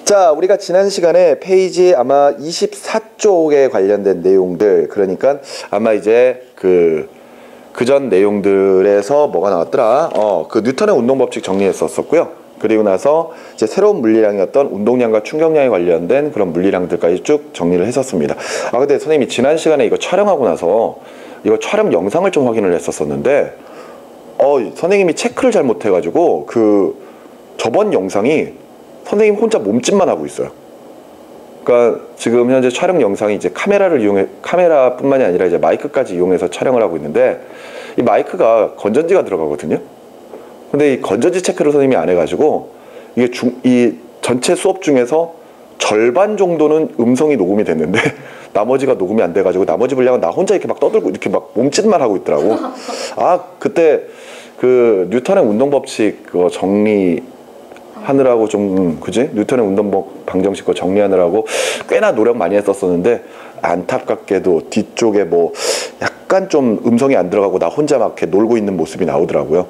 자, 우리가 지난 시간에 페이지 아마 24쪽에 관련된 내용들, 그러니까 아마 이제 그전 내용들에서 뭐가 나왔더라? 그 뉴턴의 운동법칙 정리했었고요. 그리고 나서 이제 새로운 물리량이었던 운동량과 충격량에 관련된 그런 물리량들까지 쭉 정리를 했었습니다. 근데 선생님이 지난 시간에 이거 촬영하고 나서 이거 촬영 영상을 좀 확인을 했었었는데 선생님이 체크를 잘못해가지고 저번 영상이 선생님 혼자 몸짓만 하고 있어요. 그러니까 지금 현재 촬영 영상이 이제 카메라뿐만이 아니라 이제 마이크까지 이용해서 촬영을 하고 있는데, 이 마이크가 건전지가 들어가거든요. 근데 이 건전지 체크를 선생님이 안 해가지고 이게 이 전체 수업 중에서 절반 정도는 음성이 녹음이 됐는데 나머지가 녹음이 안 돼가지고 나머지 분량은 나 혼자 이렇게 막 떠들고 이렇게 막 몸짓만 하고 있더라고. 그때 뉴턴의 운동법칙 그거 정리하느라고 좀 그지? 뉴턴의 운동법 방정식 거 정리하느라고 꽤나 노력 많이 했었었는데, 안타깝게도 뒤쪽에 뭐 약간 좀 음성이 안 들어가고 나 혼자 막 이렇게 놀고 있는 모습이 나오더라고요.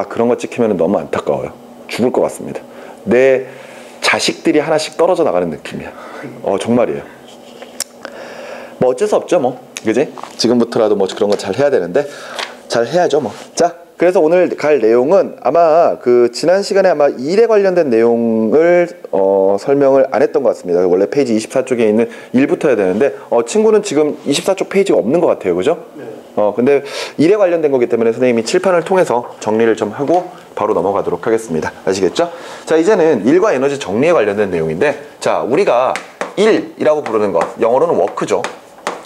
그런 거 찍히면 너무 안타까워요. 죽을 것 같습니다. 내 자식들이 하나씩 떨어져 나가는 느낌이야. 정말이에요. 뭐 어쩔 수 없죠 뭐, 그지? 지금부터라도 뭐 그런 거 잘 해야 되는데 잘 해야죠 뭐. 자, 그래서 오늘 갈 내용은 아마 지난 시간에 아마 일에 관련된 내용을 설명을 안 했던 것 같습니다. 원래 페이지 24쪽에 있는 일부터 해야 되는데 친구는 지금 24쪽 페이지가 없는 것 같아요, 그죠? 네. 근데 일에 관련된 거기 때문에 선생님이 칠판을 통해서 정리를 좀 하고 바로 넘어가도록 하겠습니다. 아시겠죠? 자, 이제는 일과 에너지 정리에 관련된 내용인데, 자, 우리가 일이라고 부르는 것, 영어로는 워크죠,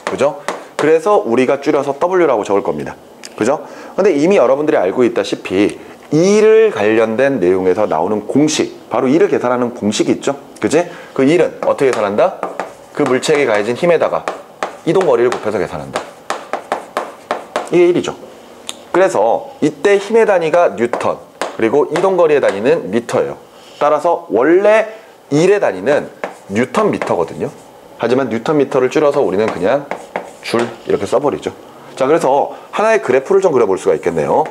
그죠? 그래서 우리가 줄여서 W라고 적을 겁니다, 그죠? 근데 이미 여러분들이 알고 있다시피 일을 관련된 내용에서 나오는 공식, 바로 일을 계산하는 공식이 있죠, 그지? 그 일은 어떻게 계산한다? 그 물체에게 가해진 힘에다가 이동거리를 곱해서 계산한다. 이게 1이죠. 그래서 이때 힘의 단위가 뉴턴, 그리고 이동거리의 단위는 미터예요. 따라서 원래 일의 단위는 뉴턴 미터거든요. 하지만 뉴턴 미터를 줄여서 우리는 그냥 줄 이렇게 써버리죠. 자, 그래서 하나의 그래프를 좀 그려볼 수가 있겠네요.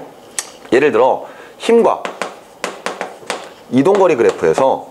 예를 들어 힘과 이동거리 그래프에서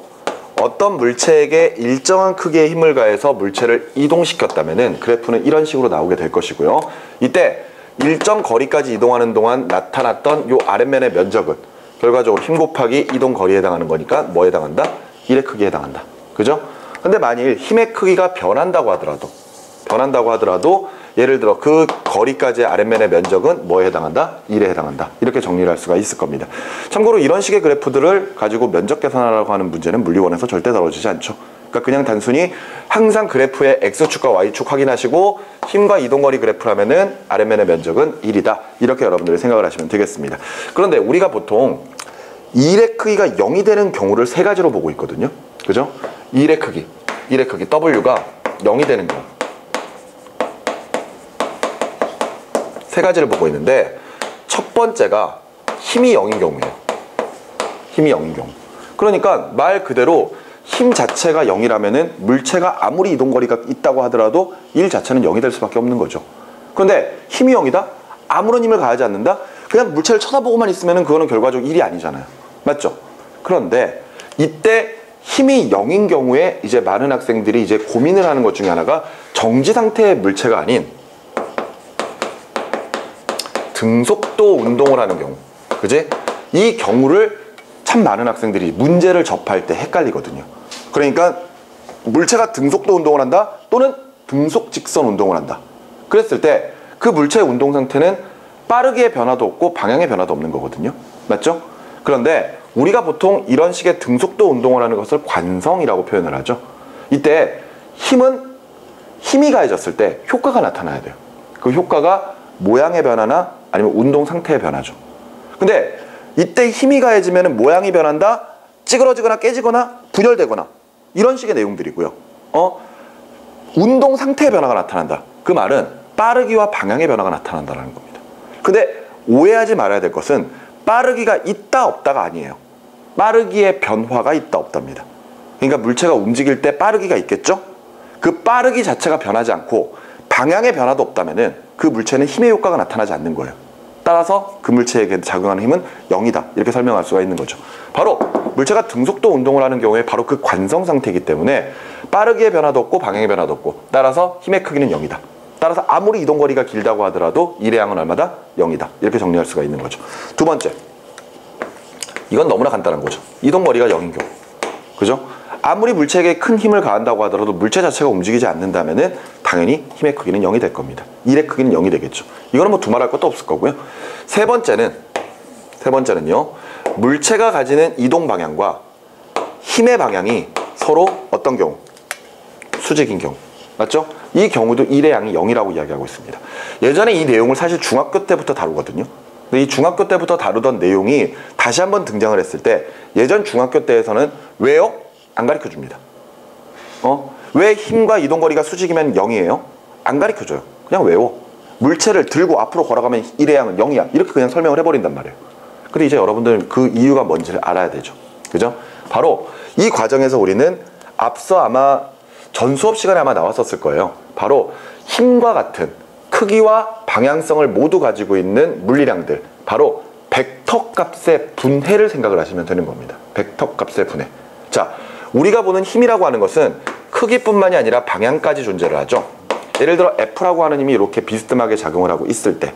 어떤 물체에게 일정한 크기의 힘을 가해서 물체를 이동시켰다면은 그래프는 이런 식으로 나오게 될 것이고요. 이때 일정 거리까지 이동하는 동안 나타났던 요 아랫면의 면적은 결과적으로 힘 곱하기 이동 거리에 해당하는 거니까 뭐에 해당한다? 1의 크기에 해당한다, 그죠? 근데 만일 힘의 크기가 변한다고 하더라도 예를 들어 그 거리까지의 아랫면의 면적은 뭐에 해당한다? 1에 해당한다. 이렇게 정리를 할 수가 있을 겁니다. 참고로 이런 식의 그래프들을 가지고 면적 계산하라고 하는 문제는 물리원에서 절대 다뤄지지 않죠. 그러니까 그냥 단순히 항상 그래프의 X축과 Y축 확인하시고 힘과 이동거리 그래프라면은 아랫면의 면적은 1이다. 이렇게 여러분들이 생각을 하시면 되겠습니다. 그런데 우리가 보통 1의 크기가 0이 되는 경우를 세 가지로 보고 있거든요, 그죠? 1의 크기 W가 0이 되는 경우 세 가지를 보고 있는데, 첫 번째가 힘이 0인 경우예요. 힘이 0인 경우. 그러니까 말 그대로 힘 자체가 0이라면은 물체가 아무리 이동거리가 있다고 하더라도 1 자체는 0이 될 수밖에 없는 거죠. 그런데 힘이 0이다? 아무런 힘을 가하지 않는다? 그냥 물체를 쳐다보고만 있으면은 그거는 결과적으로 1이 아니잖아요. 맞죠? 그런데 이때 힘이 0인 경우에 이제 많은 학생들이 이제 고민을 하는 것 중에 하나가 정지 상태의 물체가 아닌 등속도 운동을 하는 경우, 그지? 이 경우를 참 많은 학생들이 문제를 접할 때 헷갈리거든요. 그러니까 물체가 등속도 운동을 한다 또는 등속 직선 운동을 한다. 그랬을 때 그 물체의 운동 상태는 빠르기의 변화도 없고 방향의 변화도 없는 거거든요. 맞죠? 그런데 우리가 보통 이런 식의 등속도 운동을 하는 것을 관성이라고 표현을 하죠. 이때 힘이 가해졌을 때 효과가 나타나야 돼요. 그 효과가 모양의 변화나 아니면 운동 상태의 변화죠. 근데 이때 힘이 가해지면 모양이 변한다, 찌그러지거나 깨지거나 분열되거나 이런 식의 내용들이고요. 운동 상태의 변화가 나타난다. 그 말은 빠르기와 방향의 변화가 나타난다는 겁니다. 근데 오해하지 말아야 될 것은 빠르기가 있다 없다가 아니에요. 빠르기의 변화가 있다 없답니다. 그러니까 물체가 움직일 때 빠르기가 있겠죠? 그 빠르기 자체가 변하지 않고 방향의 변화도 없다면은 그 물체는 힘의 효과가 나타나지 않는 거예요. 따라서 그 물체에게 작용하는 힘은 0이다. 이렇게 설명할 수가 있는 거죠. 바로 물체가 등속도 운동을 하는 경우에 바로 그 관성 상태이기 때문에 빠르기의 변화도 없고 방향의 변화도 없고 따라서 힘의 크기는 0이다. 따라서 아무리 이동거리가 길다고 하더라도 일의 양은 얼마다? 0이다. 이렇게 정리할 수가 있는 거죠. 두 번째, 이건 너무나 간단한 거죠. 이동거리가 0인 경우, 그죠? 아무리 물체에게 큰 힘을 가한다고 하더라도 물체 자체가 움직이지 않는다면은 당연히 힘의 크기는 0이 될 겁니다. 일의 크기는 0이 되겠죠. 이거는 뭐 두말할 것도 없을 거고요. 세 번째는요, 물체가 가지는 이동 방향과 힘의 방향이 서로 어떤 경우? 수직인 경우. 맞죠? 이 경우도 일의 양이 0이라고 이야기하고 있습니다. 예전에 이 내용을 사실 중학교 때부터 다루거든요. 근데 이 중학교 때부터 다루던 내용이 다시 한번 등장을 했을 때 예전 중학교 때에서는 왜요? 안 가르쳐 줍니다. 왜 힘과 이동거리가 수직이면 0이에요? 안 가르쳐 줘요. 그냥 외워. 물체를 들고 앞으로 걸어가면 일의 양은 0이야. 이렇게 그냥 설명을 해버린단 말이에요. 근데 이제 여러분들은 그 이유가 뭔지를 알아야 되죠. 그죠? 바로 이 과정에서 우리는 앞서 아마 전 수업 시간에 아마 나왔었을 거예요. 바로 힘과 같은 크기와 방향성을 모두 가지고 있는 물리량들, 바로 벡터 값의 분해를 생각을 하시면 되는 겁니다. 벡터 값의 분해. 자, 우리가 보는 힘이라고 하는 것은 크기뿐만이 아니라 방향까지 존재를 하죠. 예를 들어 F라고 하는 힘이 이렇게 비스듬하게 작용을 하고 있을 때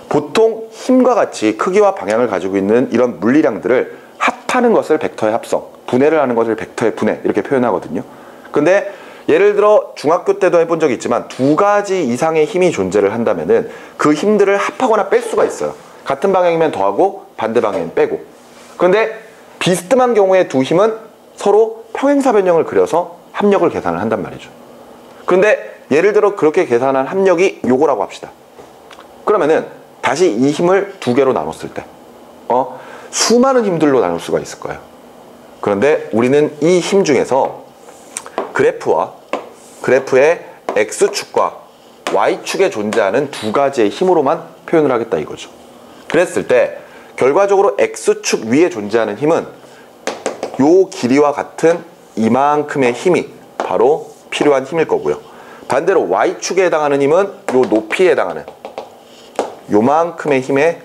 보통 힘과 같이 크기와 방향을 가지고 있는 이런 물리량들을 합하는 것을 벡터의 합성, 분해를 하는 것을 벡터의 분해 이렇게 표현하거든요. 근데 예를 들어 중학교 때도 해본 적이 있지만 두 가지 이상의 힘이 존재를 한다면은 그 힘들을 합하거나 뺄 수가 있어요. 같은 방향이면 더하고 반대 방향이면 빼고. 그런데 비스듬한 경우에 두 힘은 서로 평행사 변형을 그려서 합력을 계산을 한단 말이죠. 그런데 예를 들어 그렇게 계산한 합력이 요거라고 합시다. 그러면은 다시 이 힘을 두 개로 나눴을 때 수많은 힘들로 나눌 수가 있을 거예요. 그런데 우리는 이 힘 중에서 그래프의 X축과 Y축에 존재하는 두 가지의 힘으로만 표현을 하겠다 이거죠. 그랬을 때 결과적으로 X축 위에 존재하는 힘은 요 길이와 같은 이만큼의 힘이 바로 필요한 힘일 거고요. 반대로 Y축에 해당하는 힘은 요 높이에 해당하는 요만큼의 힘에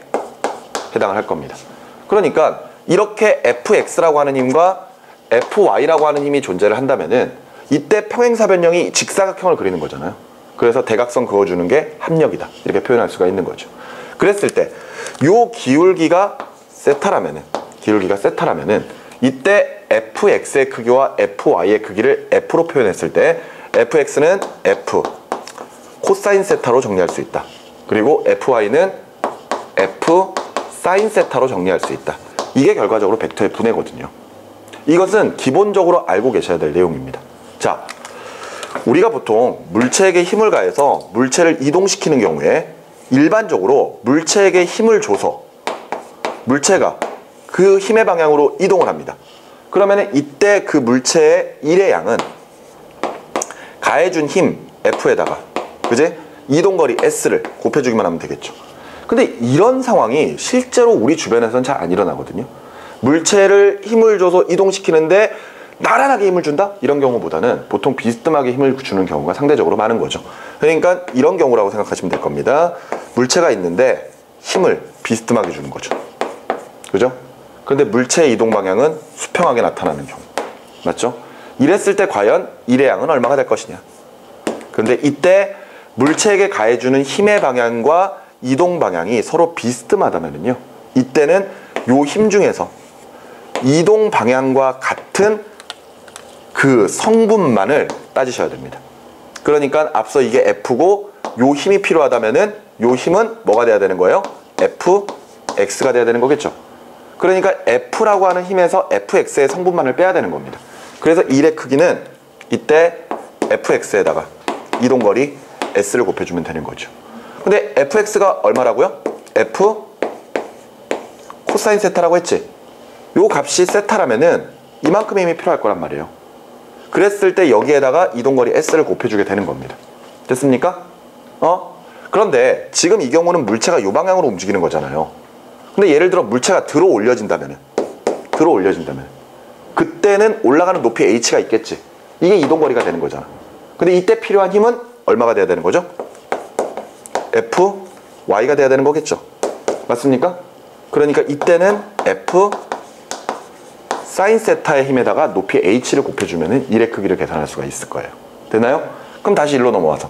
해당을 할 겁니다. 그러니까 이렇게 fx라고 하는 힘과 fy라고 하는 힘이 존재를 한다면은 이때 평행사 변형이 직사각형을 그리는 거잖아요. 그래서 대각선 그어주는 게 합력이다. 이렇게 표현할 수가 있는 거죠. 그랬을 때 요 기울기가 세타라면은 이때 fx의 크기와 fy의 크기를 f로 표현했을 때 fx는 f 코사인 세타로 정리할 수 있다. 그리고 fy는 f 사인 세타로 정리할 수 있다. 이게 결과적으로 벡터의 분해거든요. 이것은 기본적으로 알고 계셔야 될 내용입니다. 자, 우리가 보통 물체에게 힘을 가해서 물체를 이동시키는 경우에 일반적으로 물체에게 힘을 줘서 물체가 그 힘의 방향으로 이동을 합니다. 그러면 이때 그 물체의 일의 양은 가해준 힘 F에다가 그지? 이동거리 S를 곱해주기만 하면 되겠죠. 근데 이런 상황이 실제로 우리 주변에서는 잘 안 일어나거든요. 물체를 힘을 줘서 이동시키는데 나란하게 힘을 준다? 이런 경우보다는 보통 비스듬하게 힘을 주는 경우가 상대적으로 많은 거죠. 그러니까 이런 경우라고 생각하시면 될 겁니다. 물체가 있는데 힘을 비스듬하게 주는 거죠. 그죠? 근데 물체의 이동 방향은 수평하게 나타나는 경우. 맞죠? 이랬을 때 과연 일의 양은 얼마가 될 것이냐. 근데 이때 물체에게 가해주는 힘의 방향과 이동 방향이 서로 비스듬하다면요. 이때는 요 힘 중에서 이동 방향과 같은 그 성분만을 따지셔야 됩니다. 그러니까 앞서 이게 F고 요 힘이 필요하다면은 요 힘은 뭐가 돼야 되는 거예요? Fx가 돼야 되는 거겠죠. 그러니까 F라고 하는 힘에서 Fx의 성분만을 빼야 되는 겁니다. 그래서 일의 크기는 이때 Fx에다가 이동거리 S를 곱해주면 되는 거죠. 근데 Fx가 얼마라고요? F 코사인 세타라고 했지? 요 값이 세타라면은 이만큼의 힘이 필요할 거란 말이에요. 그랬을 때 여기에다가 이동거리 S를 곱해주게 되는 겁니다. 됐습니까? 그런데 지금 이 경우는 물체가 요 방향으로 움직이는 거잖아요. 근데 예를 들어 물체가 들어 올려진다면 그때는 올라가는 높이 H가 있겠지. 이게 이동거리가 되는 거잖아. 근데 이때 필요한 힘은 얼마가 돼야 되는 거죠? F, Y가 돼야 되는 거겠죠. 맞습니까? 그러니까 이때는 F 사인 세타의 힘에다가 높이 H를 곱해주면 일의 크기를 계산할 수가 있을 거예요. 됐나요? 그럼 다시 일로 넘어와서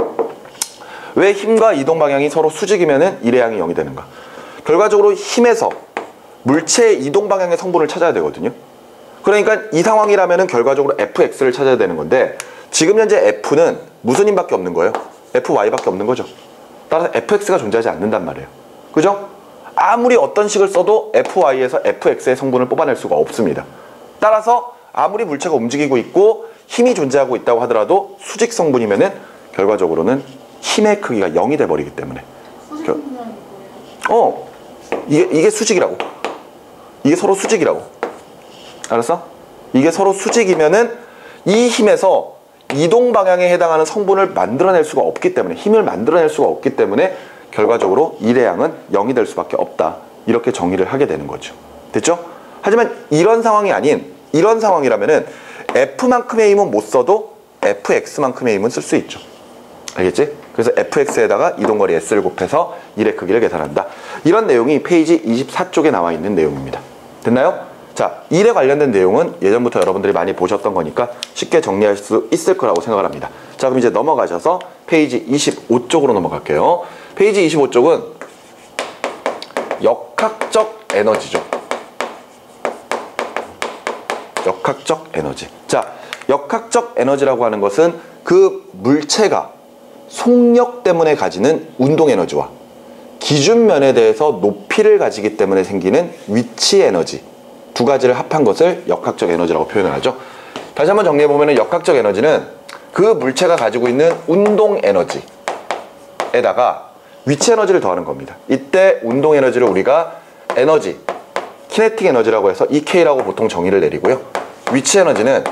왜 힘과 이동 방향이 서로 수직이면 일의 양이 0이 되는가? 결과적으로 힘에서 물체의 이동 방향의 성분을 찾아야 되거든요. 그러니까 이 상황이라면 결과적으로 fx를 찾아야 되는 건데 지금 현재 f는 무슨 힘밖에 없는 거예요? fy밖에 없는 거죠. 따라서 fx가 존재하지 않는단 말이에요. 그죠? 아무리 어떤 식을 써도 fy에서 fx의 성분을 뽑아낼 수가 없습니다. 따라서 아무리 물체가 움직이고 있고 힘이 존재하고 있다고 하더라도 수직 성분이면은 결과적으로는 힘의 크기가 0이 돼버리기 때문에 이게 수직이라고. 이게 서로 수직이라고. 알았어? 이게 서로 수직이면은 이 힘에서 이동 방향에 해당하는 성분을 만들어낼 수가 없기 때문에 힘을 만들어낼 수가 없기 때문에 결과적으로 일의 양은 0이 될 수밖에 없다. 이렇게 정의를 하게 되는 거죠. 됐죠? 하지만 이런 상황이 아닌 이런 상황이라면은 F만큼의 힘은 못 써도 Fx만큼의 힘은 쓸 수 있죠. 알겠지? 그래서 fx에다가 이동거리 s를 곱해서 일의 크기를 계산한다. 이런 내용이 페이지 24쪽에 나와 있는 내용입니다. 됐나요? 자, 일에 관련된 내용은 예전부터 여러분들이 많이 보셨던 거니까 쉽게 정리할 수 있을 거라고 생각을 합니다. 자, 그럼 이제 넘어가셔서 페이지 25쪽으로 넘어갈게요. 페이지 25쪽은 역학적 에너지죠. 역학적 에너지. 자, 역학적 에너지라고 하는 것은 그 물체가 속력 때문에 가지는 운동 에너지와 기준면에 대해서 높이를 가지기 때문에 생기는 위치 에너지 두 가지를 합한 것을 역학적 에너지라고 표현을 하죠. 다시 한번 정리해보면 역학적 에너지는 그 물체가 가지고 있는 운동 에너지에다가 위치 에너지를 더하는 겁니다. 이때 운동 에너지를 우리가 에너지, 키네틱 에너지라고 해서 EK라고 보통 정의를 내리고요. 위치 에너지는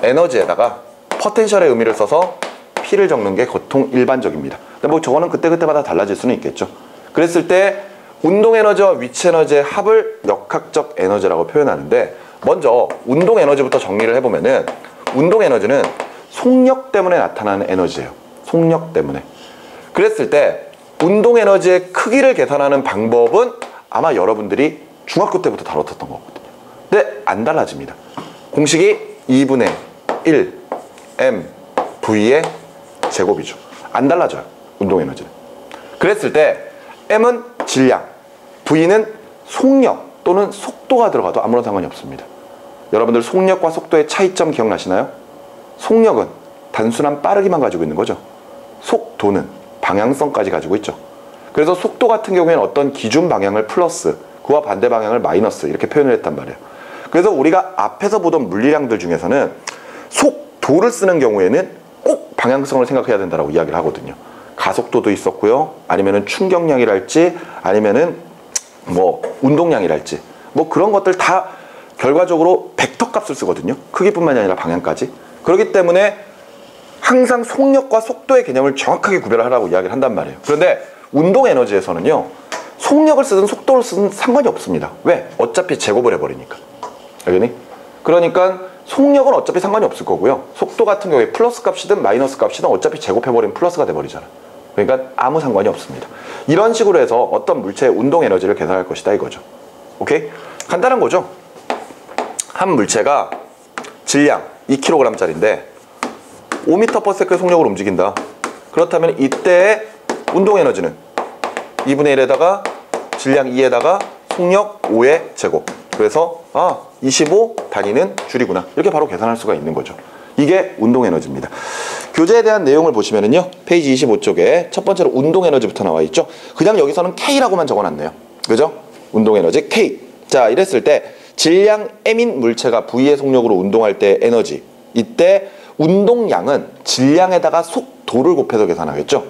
에너지에다가 포텐셜의 의미를 써서 P를 적는 게 보통 일반적입니다. 근데 뭐 저거는 그때그때마다 달라질 수는 있겠죠. 그랬을 때 운동 에너지와 위치 에너지의 합을 역학적 에너지라고 표현하는데 먼저 운동 에너지부터 정리를 해보면은 운동 에너지는 속력 때문에 나타나는 에너지예요. 속력 때문에. 그랬을 때 운동 에너지의 크기를 계산하는 방법은 아마 여러분들이 중학교 때부터 다뤘었던 거거든요. 근데 안 달라집니다. 공식이 2분의 1 m v의 제곱이죠. 안 달라져요. 운동 에너지는. 그랬을 때 m은 질량, v는 속력 또는 속도가 들어가도 아무런 상관이 없습니다. 여러분들 속력과 속도의 차이점 기억나시나요? 속력은 단순한 빠르기만 가지고 있는 거죠. 속도는 방향성까지 가지고 있죠. 그래서 속도 같은 경우에는 어떤 기준 방향을 플러스, 그와 반대 방향을 마이너스 이렇게 표현을 했단 말이에요. 그래서 우리가 앞에서 보던 물리량들 중에서는 속도를 쓰는 경우에는 꼭 방향성을 생각해야 된다고 이야기를 하거든요. 가속도도 있었고요. 아니면은 충격량이랄지 아니면은 뭐 운동량이랄지 뭐 그런 것들 다 결과적으로 벡터 값을 쓰거든요. 크기뿐만이 아니라 방향까지. 그렇기 때문에 항상 속력과 속도의 개념을 정확하게 구별하라고 이야기를 한단 말이에요. 그런데 운동 에너지에서는요. 속력을 쓰든 속도를 쓰든 상관이 없습니다. 왜? 어차피 제곱을 해버리니까. 알겠니? 그러니까 속력은 어차피 상관이 없을 거고요. 속도 같은 경우에 플러스 값이든 마이너스 값이든 어차피 제곱해버리면 플러스가 돼버리잖아. 그러니까 아무 상관이 없습니다. 이런 식으로 해서 어떤 물체의 운동 에너지를 계산할 것이다 이거죠. 오케이? 간단한 거죠. 한 물체가 질량 2kg짜리인데 5m/s 속력으로 움직인다. 그렇다면 이때의 운동 에너지는 2분의 1에다가 질량 2에다가 속력 5의 제곱. 그래서 25 단위는 줄이구나. 이렇게 바로 계산할 수가 있는 거죠. 이게 운동 에너지입니다. 교재에 대한 내용을 보시면은요. 페이지 25쪽에 첫 번째로 운동 에너지부터 나와 있죠. 그냥 여기서는 K라고만 적어놨네요. 그죠? 운동 에너지 K. 자, 이랬을 때 질량 M인 물체가 V의 속력으로 운동할 때 에너지. 이때 운동량은 질량에다가 속도를 곱해서 계산하겠죠.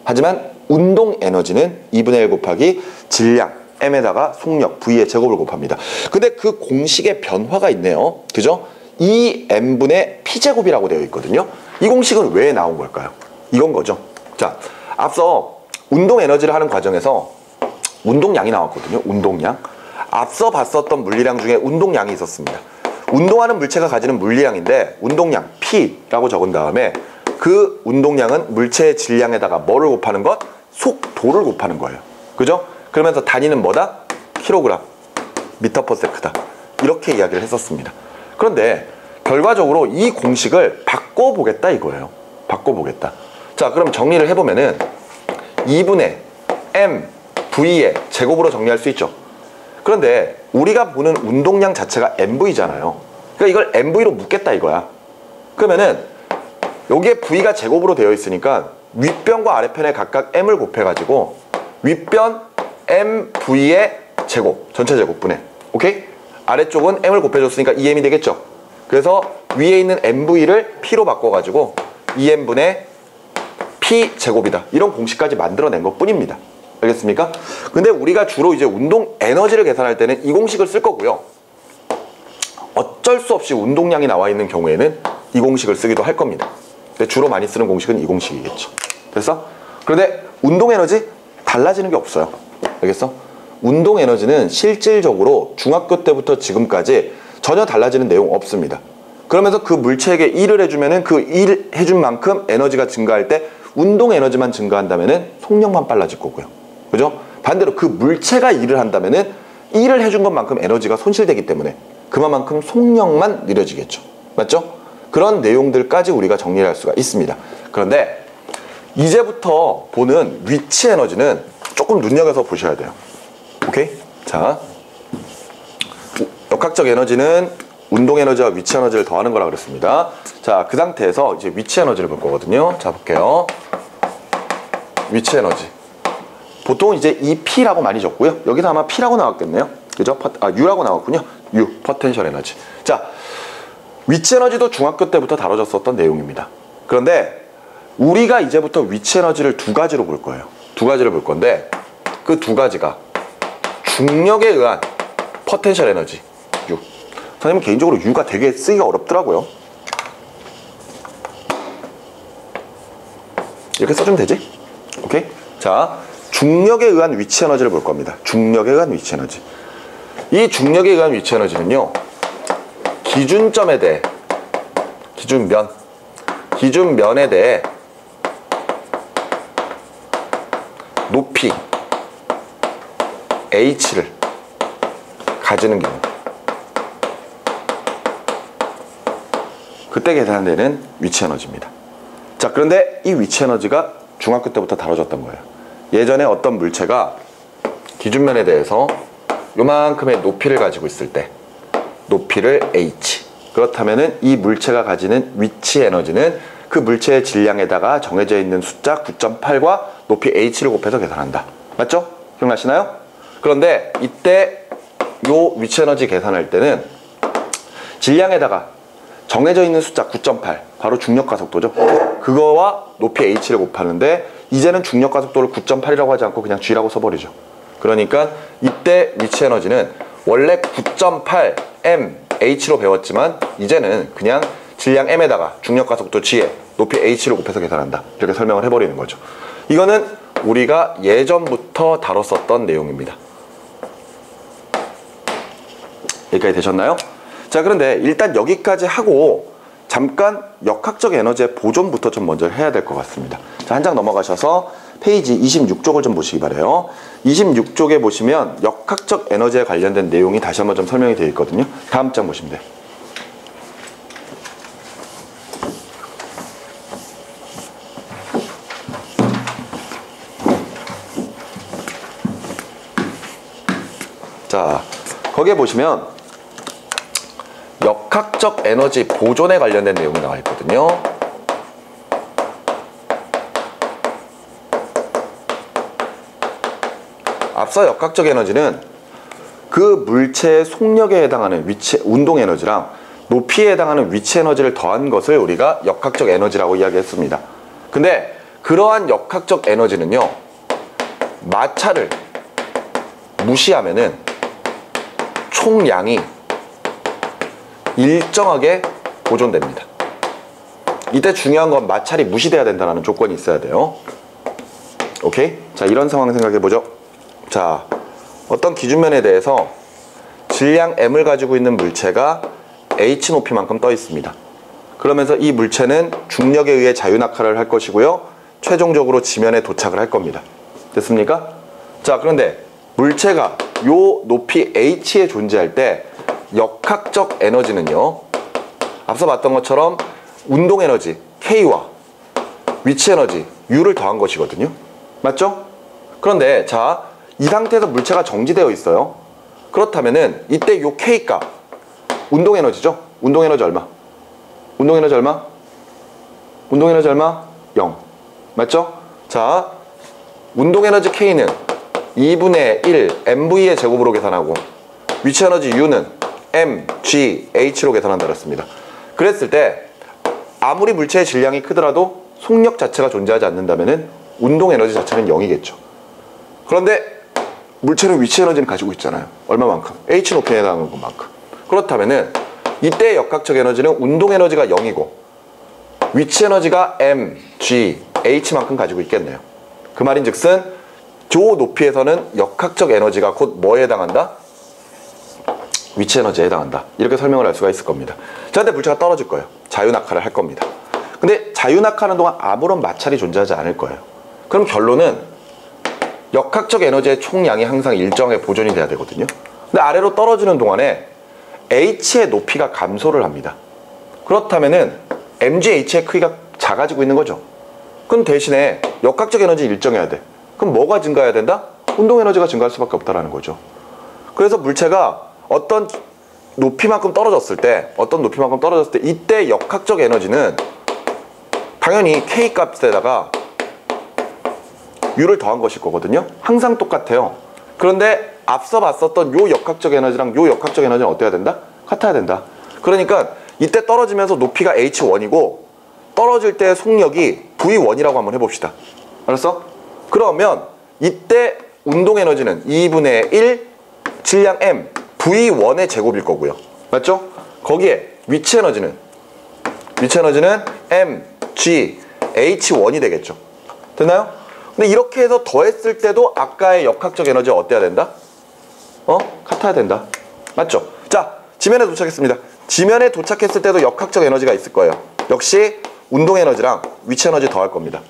하지만 운동 에너지는 2분의 1 곱하기 질량 M에다가 속력 V의 제곱을 곱합니다. 근데 그 공식에 변화가 있네요. 그죠? 2M분의 P제곱이라고 되어 있거든요. 이 공식은 왜 나온 걸까요? 이건 거죠. 자, 앞서 운동 에너지를 하는 과정에서 운동량이 나왔거든요. 운동량. 앞서 봤었던 물리량 중에 운동량이 있었습니다. 운동하는 물체가 가지는 물리량인데 운동량 P라고 적은 다음에 그 운동량은 물체의 질량에다가 뭐를 곱하는 것? 속도를 곱하는 거예요. 그죠? 그러면서 단위는 뭐다? 킬로그램, 미터 퍼 세크다. 이렇게 이야기를 했었습니다. 그런데 결과적으로 이 공식을 바꿔보겠다 이거예요. 바꿔보겠다. 자, 그럼 정리를 해보면은 2분의 m v의 제곱으로 정리할 수 있죠. 그런데 우리가 보는 운동량 자체가 mv잖아요. 그러니까 이걸 mv로 묶겠다 이거야. 그러면은 여기에 v가 제곱으로 되어 있으니까 윗변과 아랫변에 각각 m을 곱해가지고 윗변 mv의 제곱, 전체 제곱분의, 오케이? 아래쪽은 m을 곱해줬으니까 2m이 되겠죠. 그래서 위에 있는 mv를 p로 바꿔가지고 2m분의 p 제곱이다. 이런 공식까지 만들어낸 것 뿐입니다. 알겠습니까? 근데 우리가 주로 이제 운동 에너지를 계산할 때는 이 공식을 쓸 거고요. 어쩔 수 없이 운동량이 나와 있는 경우에는 이 공식을 쓰기도 할 겁니다. 근데 주로 많이 쓰는 공식은 이 공식이겠죠. 됐어? 그런데 운동 에너지 달라지는 게 없어요. 알겠어? 운동 에너지는 실질적으로 중학교 때부터 지금까지 전혀 달라지는 내용 없습니다. 그러면서 그 물체에게 일을 해주면은 그 일 해준 만큼 에너지가 증가할 때 운동 에너지만 증가한다면은 속력만 빨라질 거고요. 그죠? 반대로 그 물체가 일을 한다면은 일을 해준 것만큼 에너지가 손실되기 때문에 그만큼 속력만 느려지겠죠. 맞죠? 그런 내용들까지 우리가 정리를 할 수가 있습니다. 그런데 이제부터 보는 위치 에너지는 조금 눈여겨서 보셔야 돼요. 오케이? 자, 역학적 에너지는 운동 에너지와 위치 에너지를 더하는 거라 그랬습니다. 자, 그 상태에서 이제 위치 에너지를 볼 거거든요. 자, 볼게요. 위치 에너지. 보통 이제 이 P라고 많이 적고요. 여기서 아마 P라고 나왔겠네요. 그죠? U라고 나왔군요. U, 포텐셜 에너지. 자, 위치 에너지도 중학교 때부터 다뤄졌었던 내용입니다. 그런데 우리가 이제부터 위치 에너지를 두 가지로 볼 거예요. 두 가지를 볼 건데 그 두 가지가 중력에 의한 포텐셜 에너지, U. 선생님 개인적으로 U가 되게 쓰기가 어렵더라고요. 이렇게 써주면 되지? 오케이? 자, 중력에 의한 위치 에너지를 볼 겁니다. 중력에 의한 위치 에너지. 이 중력에 의한 위치 에너지는요, 기준점에 대해, 기준면에 대해 높이 h를 가지는 경우, 그때 계산되는 위치 에너지입니다. 자, 그런데 이 위치 에너지가 중학교 때부터 다뤄졌던 거예요. 예전에 어떤 물체가 기준면에 대해서 요만큼의 높이를 가지고 있을 때 높이를 h, 그렇다면은 이 물체가 가지는 위치 에너지는 그 물체의 질량에다가 정해져 있는 숫자 9.8과 높이 h를 곱해서 계산한다. 맞죠? 기억나시나요? 그런데 이때 요 위치 에너지 계산할 때는 질량에다가 정해져 있는 숫자 9.8, 바로 중력 가속도죠. 그거와 높이 h를 곱하는데 이제는 중력 가속도를 9.8이라고 하지 않고 그냥 g라고 써버리죠. 그러니까 이때 위치 에너지는 원래 9.8 m h로 배웠지만 이제는 그냥 질량 m에다가 중력 가속도 g에 높이 h를 곱해서 계산한다. 이렇게 설명을 해버리는 거죠. 이거는 우리가 예전부터 다뤘었던 내용입니다. 여기까지 되셨나요? 자, 그런데 일단 여기까지 하고 잠깐 역학적 에너지의 보존부터 좀 먼저 해야 될 것 같습니다. 자, 한 장 넘어가셔서 페이지 26쪽을 좀 보시기 바라요. 26쪽에 보시면 역학적 에너지에 관련된 내용이 다시 한번 좀 설명이 되어 있거든요. 다음 장 보시면 돼요. 자, 거기에 보시면 역학적 에너지 보존에 관련된 내용이 나와 있거든요. 앞서 역학적 에너지는 그 물체의 속력에 해당하는 위치, 운동 에너지랑 높이에 해당하는 위치 에너지를 더한 것을 우리가 역학적 에너지라고 이야기했습니다. 근데 그러한 역학적 에너지는요, 마찰을 무시하면은 총량이 일정하게 보존됩니다. 이때 중요한 건 마찰이 무시돼야 된다는 조건이 있어야 돼요. 오케이? 자, 이런 상황 생각해보죠. 자, 어떤 기준면에 대해서 질량 m을 가지고 있는 물체가 h 높이만큼 떠 있습니다. 그러면서 이 물체는 중력에 의해 자유낙하를 할 것이고요, 최종적으로 지면에 도착을 할 겁니다. 됐습니까? 자, 그런데 물체가 요 높이 h에 존재할 때 역학적 에너지는요, 앞서 봤던 것처럼 운동 에너지 K와 위치 에너지 U를 더한 것이거든요. 맞죠? 그런데 자, 이 상태에서 물체가 정지되어 있어요. 그렇다면은 이때 요 K 값, 운동 에너지죠? 운동 에너지 얼마? 운동 에너지 얼마? 운동 에너지 얼마? 0. 맞죠? 자, 운동 에너지 K는 2분의 1 mv의 제곱으로 계산하고 위치 에너지 U는 mgh로 계산한다 그랬습니다. 그랬을 때 아무리 물체의 질량이 크더라도 속력 자체가 존재하지 않는다면은 운동 에너지 자체는 0이겠죠. 그런데 물체는 위치 에너지는 가지고 있잖아요. 얼마만큼? h 높이에 해당하는 것만큼. 그렇다면은 이때 역학적 에너지는 운동 에너지가 0이고 위치 에너지가 m, g, h만큼 가지고 있겠네요. 그 말인즉슨 조 높이에서는 역학적 에너지가 곧 뭐에 해당한다? 위치 에너지에 해당한다. 이렇게 설명을 할 수가 있을 겁니다. 자, 근데 물체가 떨어질 거예요. 자유낙하를 할 겁니다. 근데 자유낙하하는 동안 아무런 마찰이 존재하지 않을 거예요. 그럼 결론은 역학적 에너지의 총량이 항상 일정하게 보존이 돼야 되거든요. 근데 아래로 떨어지는 동안에 h의 높이가 감소를 합니다. 그렇다면은 mgh의 크기가 작아지고 있는 거죠. 그럼 대신에 역학적 에너지 일정해야 돼. 그럼 뭐가 증가해야 된다? 운동 에너지가 증가할 수밖에 없다라는 거죠. 그래서 물체가 어떤 높이만큼 떨어졌을 때 이때 역학적 에너지는 당연히 K 값에다가 U를 더한 것일 거거든요. 항상 똑같아요. 그런데 앞서 봤었던 요 역학적 에너지랑 요 역학적 에너지는 어때야 된다? 같아야 된다. 그러니까 이때 떨어지면서 높이가 h1이고 떨어질 때 속력이 v1이라고 한번 해봅시다. 알았어? 그러면 이때 운동 에너지는 2분의 1 질량 m v1의 제곱일 거고요. 맞죠? 거기에 위치 에너지는 m, g, h1이 되겠죠. 됐나요? 근데 이렇게 해서 더했을 때도 아까의 역학적 에너지가 어때야 된다? 같아야 된다. 맞죠? 자, 지면에 도착했습니다. 지면에 도착했을 때도 역학적 에너지가 있을 거예요. 역시 운동 에너지랑 위치 에너지 더할 겁니다.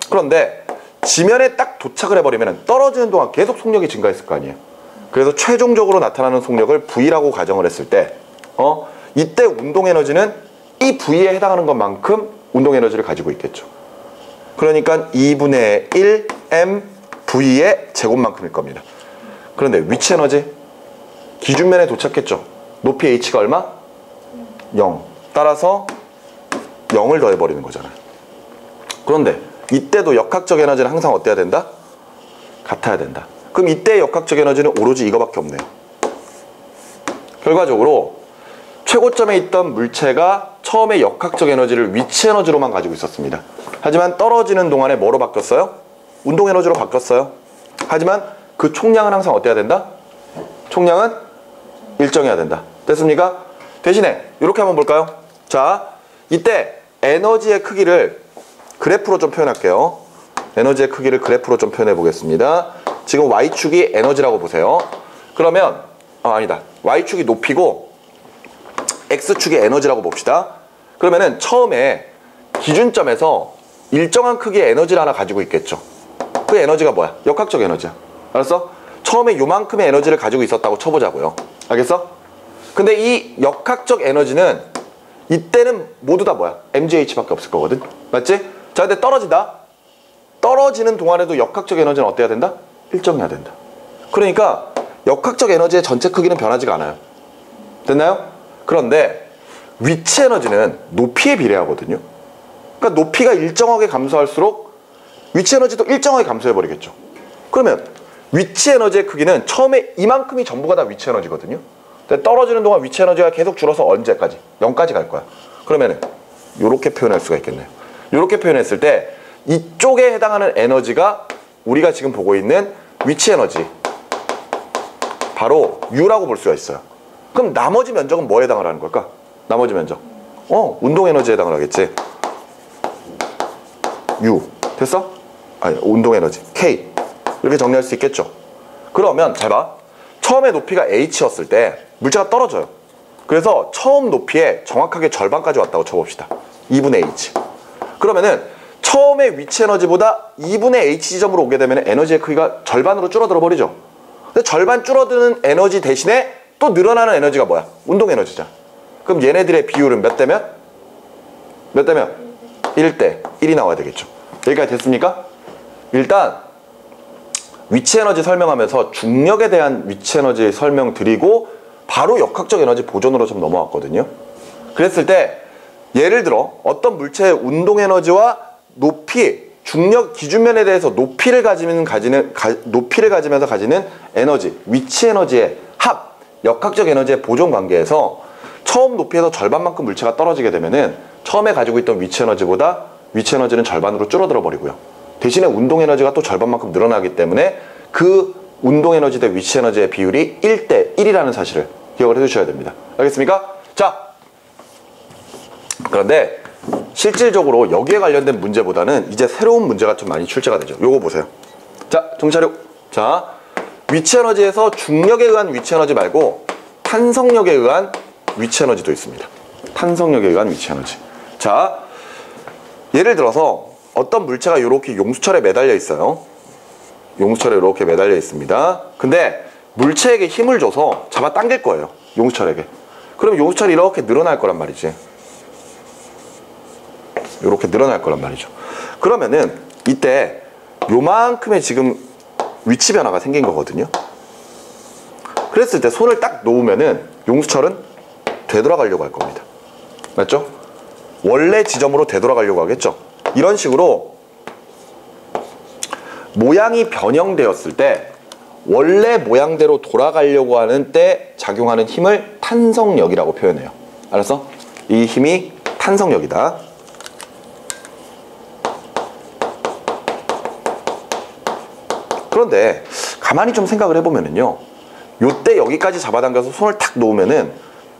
그런데 지면에 딱 도착을 해버리면 떨어지는 동안 계속 속력이 증가했을 거 아니에요. 그래서 최종적으로 나타나는 속력을 V라고 가정을 했을 때 이때 운동 에너지는 이 V에 해당하는 것만큼 운동 에너지를 가지고 있겠죠. 그러니까 2분의 1 m V의 제곱만큼일 겁니다. 그런데 위치 에너지 기준면에 도착했죠. 높이 h가 얼마? 0. 따라서 0을 더해버리는 거잖아요. 그런데 이때도 역학적 에너지는 항상 어때야 된다? 같아야 된다. 그럼 이때 역학적 에너지는 오로지 이거밖에 없네요. 결과적으로 최고점에 있던 물체가 처음에 역학적 에너지를 위치 에너지로만 가지고 있었습니다. 하지만 떨어지는 동안에 뭐로 바뀌었어요? 운동 에너지로 바뀌었어요. 하지만 그 총량은 항상 어때야 된다? 총량은 일정해야 된다. 됐습니까? 대신에 이렇게 한번 볼까요? 자, 이때 에너지의 크기를 그래프로 좀 표현할게요. 에너지의 크기를 그래프로 좀 표현해 보겠습니다. 지금 Y축이 에너지라고 보세요. 그러면 아니다. Y축이 높이고 X축이 에너지라고 봅시다. 그러면은 처음에 기준점에서 일정한 크기의 에너지를 하나 가지고 있겠죠. 그 에너지가 뭐야? 역학적 에너지야. 알았어? 처음에 요만큼의 에너지를 가지고 있었다고 쳐보자고요. 알겠어? 근데 이 역학적 에너지는 이때는 모두 다 뭐야? mgh밖에 없을 거거든. 맞지? 자, 근데 떨어진다. 떨어지는 동안에도 역학적 에너지는 어때야 된다? 일정해야 된다. 그러니까 역학적 에너지의 전체 크기는 변하지가 않아요. 됐나요? 그런데 위치 에너지는 높이에 비례하거든요. 그러니까 높이가 일정하게 감소할수록 위치 에너지도 일정하게 감소해버리겠죠. 그러면 위치 에너지의 크기는 처음에 이만큼이 전부가 다 위치 에너지거든요. 근데 떨어지는 동안 위치 에너지가 계속 줄어서 언제까지? 0까지 갈 거야. 그러면은 이렇게 표현할 수가 있겠네요. 이렇게 표현했을 때 이쪽에 해당하는 에너지가 우리가 지금 보고 있는 위치 에너지, 바로 U라고 볼 수가 있어요. 그럼 나머지 면적은 뭐에 해당을 하는 걸까? 나머지 면적. 운동 에너지에 해당을 하겠지. U. 됐어? 아니, 운동 에너지. K. 이렇게 정리할 수 있겠죠. 그러면 잘 봐. 처음에 높이가 H였을 때 물체가 떨어져요. 그래서 처음 높이의 정확하게 절반까지 왔다고 쳐봅시다. 2분의 H. 그러면은 처음에 위치 에너지보다 2분의 h 지점으로 오게 되면 에너지의 크기가 절반으로 줄어들어 버리죠. 근데 절반 줄어드는 에너지 대신에 또 늘어나는 에너지가 뭐야? 운동 에너지잖아. 그럼 얘네들의 비율은 몇 대 몇? 몇 대 몇? 1대 1이 나와야 되겠죠. 여기까지 됐습니까? 일단 위치 에너지 설명하면서 중력에 대한 위치 에너지 설명 드리고 바로 역학적 에너지 보존으로 좀 넘어왔거든요. 그랬을 때 예를 들어 어떤 물체의 운동 에너지와 높이, 중력 기준면에 대해서 높이를 가지면서 가지는 에너지, 위치 에너지의 합, 역학적 에너지의 보존 관계에서 처음 높이에서 절반만큼 물체가 떨어지게 되면은 처음에 가지고 있던 위치 에너지보다 위치 에너지는 절반으로 줄어들어 버리고요. 대신에 운동 에너지가 또 절반만큼 늘어나기 때문에 그 운동 에너지 대 위치 에너지의 비율이 1대 1이라는 사실을 기억을 해주셔야 됩니다. 알겠습니까? 자, 그런데 실질적으로 여기에 관련된 문제보다는 이제 새로운 문제가 좀 많이 출제가 되죠. 요거 보세요. 자, 정차려. 자, 위치 에너지에서 중력에 의한 위치 에너지 말고 탄성력에 의한 위치 에너지도 있습니다. 탄성력에 의한 위치 에너지. 자, 예를 들어서 어떤 물체가 이렇게 용수철에 매달려 있어요. 용수철에 이렇게 매달려 있습니다. 근데 물체에게 힘을 줘서 잡아 당길 거예요. 용수철에게. 그럼 용수철이 이렇게 늘어날 거란 말이지. 이렇게 늘어날 거란 말이죠. 그러면은 이때 요만큼의 지금 위치 변화가 생긴 거거든요. 그랬을 때 손을 딱 놓으면은 용수철은 되돌아가려고 할 겁니다. 맞죠? 원래 지점으로 되돌아가려고 하겠죠. 이런 식으로 모양이 변형되었을 때 원래 모양대로 돌아가려고 하는 때 작용하는 힘을 탄성력이라고 표현해요. 알았어? 이 힘이 탄성력이다. 그런데 가만히 좀 생각을 해보면은요, 요때 여기까지 잡아당겨서 손을 탁 놓으면은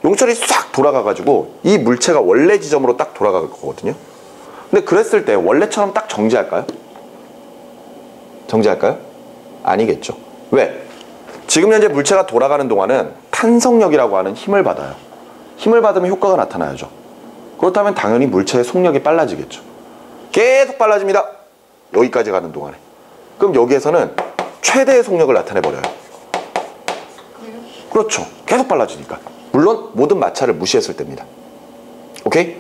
용철이 싹 돌아가가지고 이 물체가 원래 지점으로 딱 돌아갈 거거든요. 근데 그랬을 때 원래처럼 딱 정지할까요? 정지할까요? 아니겠죠. 왜? 지금 현재 물체가 돌아가는 동안은 탄성력이라고 하는 힘을 받아요. 힘을 받으면 효과가 나타나야죠. 그렇다면 당연히 물체의 속력이 빨라지겠죠. 계속 빨라집니다. 여기까지 가는 동안에. 그럼 여기에서는 최대의 속력을 나타내버려요. 그렇죠. 계속 빨라지니까. 물론 모든 마찰을 무시했을 때입니다. 오케이?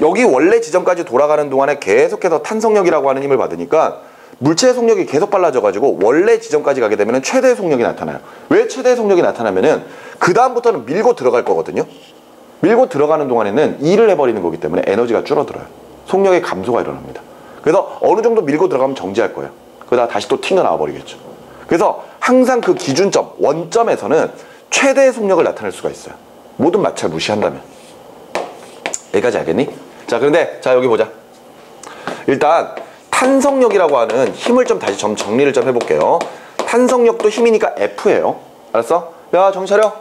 여기 원래 지점까지 돌아가는 동안에 계속해서 탄성력이라고 하는 힘을 받으니까 물체의 속력이 계속 빨라져가지고 원래 지점까지 가게 되면 최대의 속력이 나타나요. 왜 최대의 속력이 나타나면은 그 다음부터는 밀고 들어갈 거거든요. 밀고 들어가는 동안에는 일을 해버리는 거기 때문에 에너지가 줄어들어요. 속력의 감소가 일어납니다. 그래서 어느 정도 밀고 들어가면 정지할 거예요. 그러다가 다시 또 튕겨나와 버리겠죠. 그래서 항상 그 기준점, 원점에서는 최대의 속력을 나타낼 수가 있어요. 모든 마찰 무시한다면. 여기까지 알겠니? 자, 그런데 자 여기 보자. 일단 탄성력이라고 하는 힘을 좀 다시 정리를 좀 해볼게요. 탄성력도 힘이니까 F예요. 알았어? 야, 정신 차려.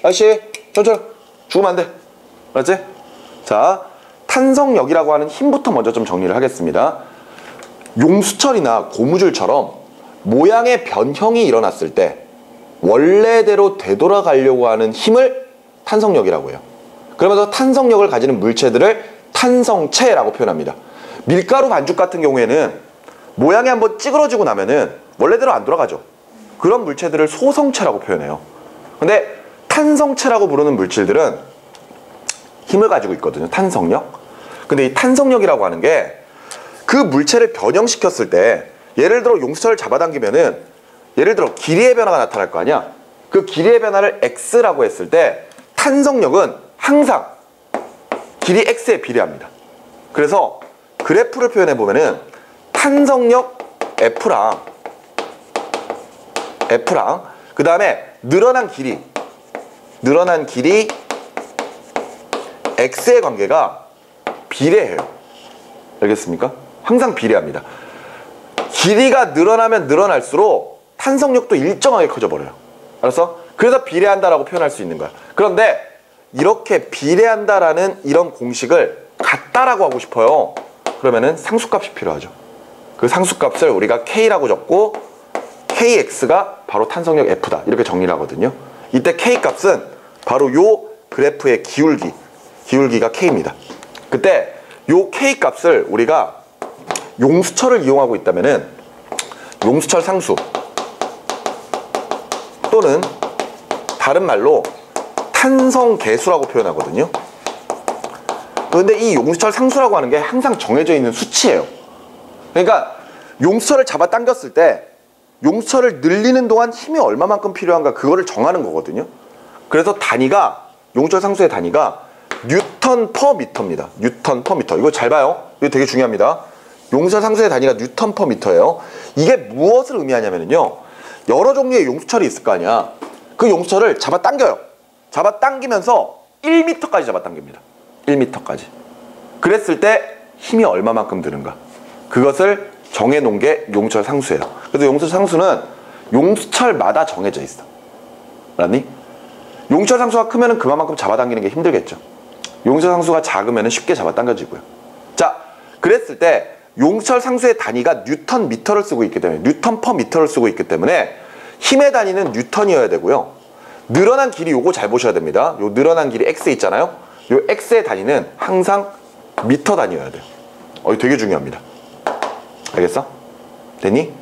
아저씨, 정신 차려. 죽으면 안 돼. 알았지? 자, 탄성력이라고 하는 힘부터 먼저 좀 정리를 하겠습니다. 용수철이나 고무줄처럼 모양의 변형이 일어났을 때 원래대로 되돌아가려고 하는 힘을 탄성력이라고 해요. 그러면서 탄성력을 가지는 물체들을 탄성체라고 표현합니다. 밀가루 반죽 같은 경우에는 모양이 한번 찌그러지고 나면은 원래대로 안 돌아가죠. 그런 물체들을 소성체라고 표현해요. 근데 탄성체라고 부르는 물질들은 힘을 가지고 있거든요. 탄성력. 근데 이 탄성력이라고 하는 게 그 물체를 변형시켰을 때 예를 들어 용수철을 잡아당기면은 예를 들어 길이의 변화가 나타날 거 아니야. 그 길이의 변화를 X라고 했을 때 탄성력은 항상 길이 X에 비례합니다. 그래서 그래프를 표현해 보면은 탄성력 F랑 그 다음에 늘어난 길이 X의 관계가 비례해요. 알겠습니까? 항상 비례합니다. 길이가 늘어나면 늘어날수록 탄성력도 일정하게 커져 버려요. 알았어? 그래서 비례한다라고 표현할 수 있는 거야. 그런데 이렇게 비례한다라는 이런 공식을 같다라고 하고 싶어요. 그러면은 상수값이 필요하죠. 그 상수값을 우리가 K라고 적고 KX가 바로 탄성력 F다. 이렇게 정리를 하거든요. 이때 K값은 바로 요 그래프의 기울기가 K입니다. 그때 요 K값을 우리가 용수철을 이용하고 있다면은 용수철 상수 또는 다른 말로 탄성 계수라고 표현하거든요. 그런데 이 용수철 상수라고 하는 게 항상 정해져 있는 수치예요. 그러니까 용수철을 잡아 당겼을 때 용수철을 늘리는 동안 힘이 얼마만큼 필요한가 그거를 정하는 거거든요. 그래서 단위가 용수철 상수의 단위가 뉴턴 퍼 미터입니다. 뉴턴 퍼 미터. 이거 잘 봐요. 이거 되게 중요합니다. 용수철 상수의 단위가 뉴턴 퍼 미터예요. 이게 무엇을 의미하냐면요, 여러 종류의 용수철이 있을 거 아니야. 그 용수철을 잡아 당겨요. 잡아 당기면서 1m까지 잡아 당깁니다. 1m까지. 그랬을 때 힘이 얼마만큼 드는가, 그것을 정해놓은 게 용수철 상수예요. 그래서 용수철 상수는 용수철마다 정해져 있어. 알았니? 용수철 상수가 크면은 그만큼 잡아당기는 게 힘들겠죠. 용수철 상수가 작으면은 쉽게 잡아당겨지고요. 자, 그랬을 때 용수철 상수의 단위가 뉴턴 미터를 쓰고 있기 때문에, 뉴턴 퍼 미터를 쓰고 있기 때문에 힘의 단위는 뉴턴이어야 되고요. 늘어난 길이 요거 잘 보셔야 됩니다. 요 늘어난 길이 x 있잖아요. 요 x의 단위는 항상 미터 단위여야 돼요. 이거 되게 중요합니다. 알겠어? 됐니?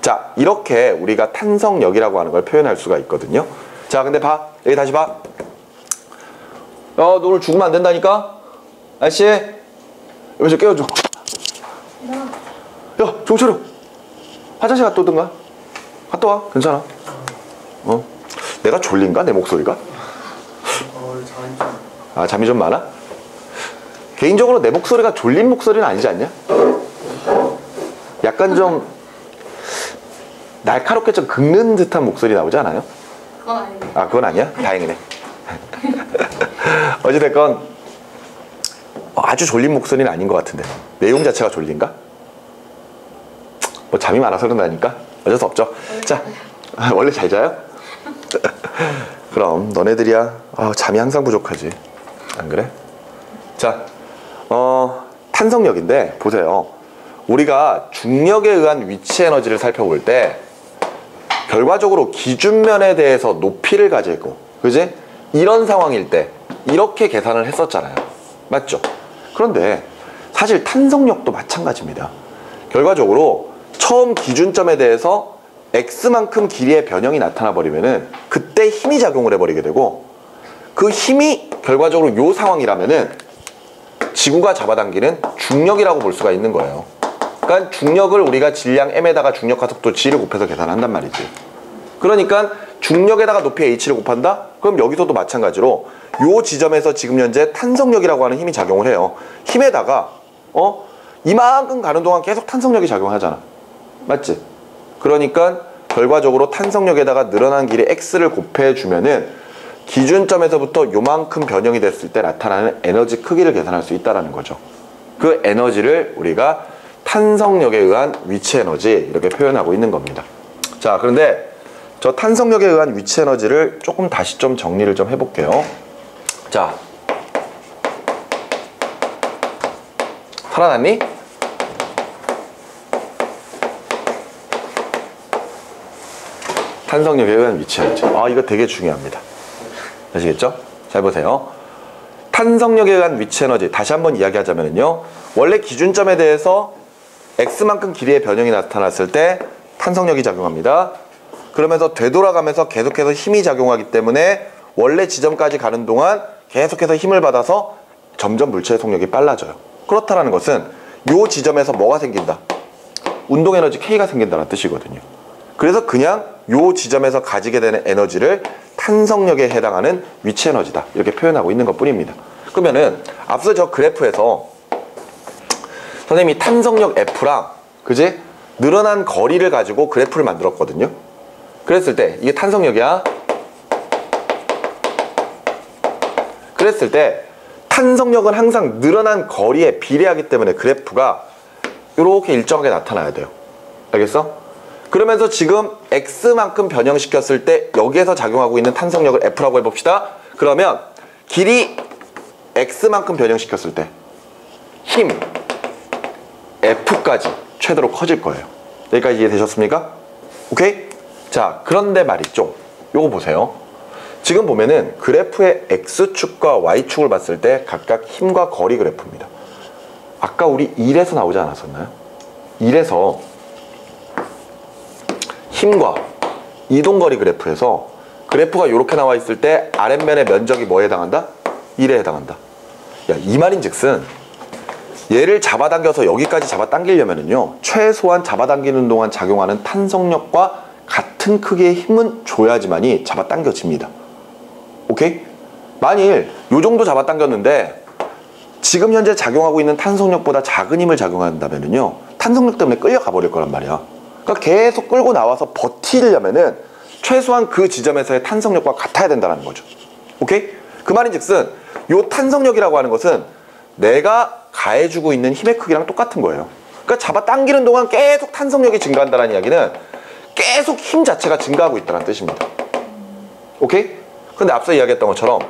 자, 이렇게 우리가 탄성력이라고 하는 걸 표현할 수가 있거든요. 자, 근데 봐. 여기 다시 봐. 너 오늘 죽으면 안 된다니까? 아저씨, 여기서 깨워줘. 야, 종철우, 화장실 갔다 오든가? 갔다 와. 괜찮아. 내가 졸린가? 내 목소리가? 아, 잠이 좀 많아? 개인적으로 내 목소리가 졸린 목소리는 아니지 않냐? 약간 좀 날카롭게 좀 긁는 듯한 목소리 나오지 않아요? 그건 아니에요. 아, 그건 아니야? 다행이네. 어찌됐건 아주 졸린 목소리는 아닌 것 같은데, 내용 자체가 졸린가? 뭐 잠이 많아서 그런다니까? 어쩔 수 없죠. 자, 원래 잘 자요? 그럼 너네들이야 잠이 항상 부족하지, 안 그래? 자, 탄성력인데 보세요. 우리가 중력에 의한 위치 에너지를 살펴볼 때 결과적으로 기준면에 대해서 높이를 가지고, 그지? 이런 상황일 때 이렇게 계산을 했었잖아요. 맞죠? 그런데 사실 탄성력도 마찬가지입니다. 결과적으로 처음 기준점에 대해서 x만큼 길이의 변형이 나타나 버리면은 그때 힘이 작용을 해버리게 되고, 그 힘이 결과적으로 요 상황이라면은 지구가 잡아당기는 중력이라고 볼 수가 있는 거예요. 그러니까 중력을 우리가 질량 m에다가 중력 가속도 g를 곱해서 계산한단 말이지. 그러니까 중력에다가 높이 h를 곱한다? 그럼 여기서도 마찬가지로 요 지점에서 지금 현재 탄성력이라고 하는 힘이 작용을 해요. 힘에다가 이만큼 가는 동안 계속 탄성력이 작용하잖아. 맞지? 그러니까 결과적으로 탄성력에다가 늘어난 길이 x를 곱해주면은 기준점에서부터 요만큼 변형이 됐을 때 나타나는 에너지 크기를 계산할 수 있다는 거죠. 그 에너지를 우리가 탄성력에 의한 위치 에너지 이렇게 표현하고 있는 겁니다. 자, 그런데 저 탄성력에 의한 위치 에너지를 조금 다시 좀 정리를 좀 해볼게요. 자, 살아났니? 탄성력에 의한 위치 에너지. 이거 되게 중요합니다. 아시겠죠? 잘 보세요. 탄성력에 의한 위치 에너지 다시 한번 이야기하자면요, 원래 기준점에 대해서 x만큼 길이의 변형이 나타났을 때 탄성력이 작용합니다. 그러면서 되돌아가면서 계속해서 힘이 작용하기 때문에 원래 지점까지 가는 동안 계속해서 힘을 받아서 점점 물체의 속력이 빨라져요. 그렇다는 것은 이 지점에서 뭐가 생긴다? 운동 에너지 K가 생긴다는 뜻이거든요. 그래서 그냥 이 지점에서 가지게 되는 에너지를 탄성력에 해당하는 위치 에너지다 이렇게 표현하고 있는 것 뿐입니다. 그러면은 앞서 저 그래프에서 선생님이 탄성력 F랑, 그지? 늘어난 거리를 가지고 그래프를 만들었거든요. 그랬을 때 이게 탄성력이야. 그랬을 때 탄성력은 항상 늘어난 거리에 비례하기 때문에 그래프가 이렇게 일정하게 나타나야 돼요. 알겠어? 그러면서 지금 x만큼 변형시켰을 때 여기에서 작용하고 있는 탄성력을 F라고 해봅시다. 그러면 길이 x만큼 변형시켰을 때 힘 F까지 최대로 커질 거예요. 여기까지 이해되셨습니까? 오케이? 자, 그런데 말이죠. 요거 보세요. 지금 보면은 그래프의 x축과 y축을 봤을 때 각각 힘과 거리 그래프입니다. 아까 우리 1에서 나오지 않았었나요? 이래서 힘과 이동거리 그래프에서 그래프가 이렇게 나와 있을 때 아랫면의 면적이 뭐에 해당한다? 1에 해당한다. 야, 이 말인즉슨 얘를 잡아당겨서 여기까지 잡아당기려면은요, 최소한 잡아당기는 동안 작용하는 탄성력과 같은 크기의 힘은 줘야지만이 잡아당겨집니다. 오케이? 만일 요 정도 잡아당겼는데 지금 현재 작용하고 있는 탄성력보다 작은 힘을 작용한다면은요, 탄성력 때문에 끌려가 버릴 거란 말이야. 그러니까 계속 끌고 나와서 버티려면은 최소한 그 지점에서의 탄성력과 같아야 된다는 거죠. 오케이? 그 말인즉슨 요 탄성력이라고 하는 것은 내가 가해주고 있는 힘의 크기랑 똑같은 거예요. 그러니까 잡아당기는 동안 계속 탄성력이 증가한다는 이야기는 계속 힘 자체가 증가하고 있다는 뜻입니다. 오케이? 근데 앞서 이야기했던 것처럼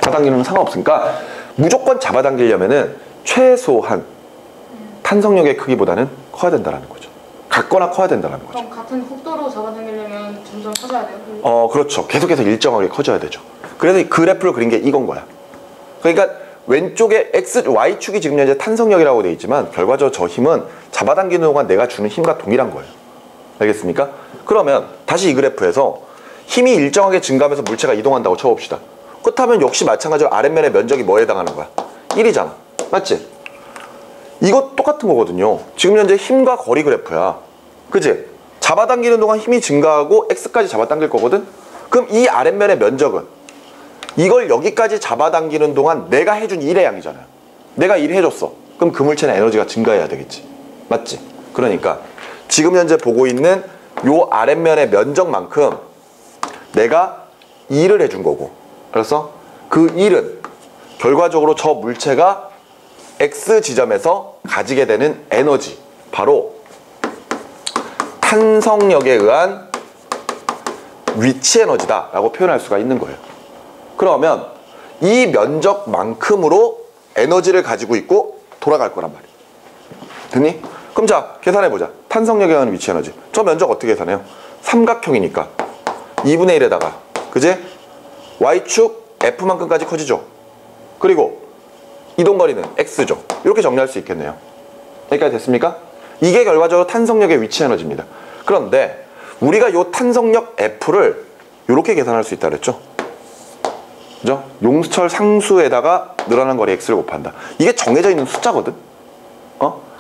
잡아당기는 상관없으니까 무조건 잡아당기려면은 최소한 탄성력의 크기보다는 커야 된다는 거죠. 같거나 커야 된다는 거죠. 그럼 같은 속도로 잡아당기려면 점점 커져야 돼요? 그렇죠. 계속해서 일정하게 커져야 되죠. 그래서 이 그래프를 그린 게 이건 거야. 그러니까 왼쪽에 X, Y축이 지금 현재 탄성력이라고 되어 있지만 결과적으로 저 힘은 잡아당기는 동안 내가 주는 힘과 동일한 거예요. 알겠습니까? 그러면 다시 이 그래프에서 힘이 일정하게 증가하면서 물체가 이동한다고 쳐봅시다. 그렇다면 역시 마찬가지로 아랫면의 면적이 뭐에 해당하는 거야? 1이잖아. 맞지? 이거 똑같은 거거든요. 지금 현재 힘과 거리 그래프야. 그치? 잡아당기는 동안 힘이 증가하고 X까지 잡아당길 거거든? 그럼 이 아랫면의 면적은 이걸 여기까지 잡아당기는 동안 내가 해준 일의 양이잖아요. 내가 일 해줬어. 그럼 그 물체는 에너지가 증가해야 되겠지. 맞지? 그러니까 지금 현재 보고 있는 요 아랫면의 면적만큼 내가 일을 해준 거고, 알았어? 그 일은 결과적으로 저 물체가 X 지점에서 가지게 되는 에너지, 바로 탄성력에 의한 위치 에너지다 라고 표현할 수가 있는 거예요. 그러면 이 면적만큼으로 에너지를 가지고 있고 돌아갈 거란 말이에요. 됐니? 그럼 자, 계산해보자. 탄성력에 의한 위치 에너지. 저 면적 어떻게 계산해요? 삼각형이니까 2분의 1에다가, 그지? Y축 F만큼까지 커지죠. 그리고 이동거리는 X죠. 이렇게 정리할 수 있겠네요. 여기까지 됐습니까? 이게 결과적으로 탄성력의 위치 에너지입니다. 그런데 우리가 이 탄성력 F를 이렇게 계산할 수 있다 그랬죠? 그죠? 용철 상수에다가 늘어난 거리 X를 곱한다. 이게 정해져 있는 숫자거든?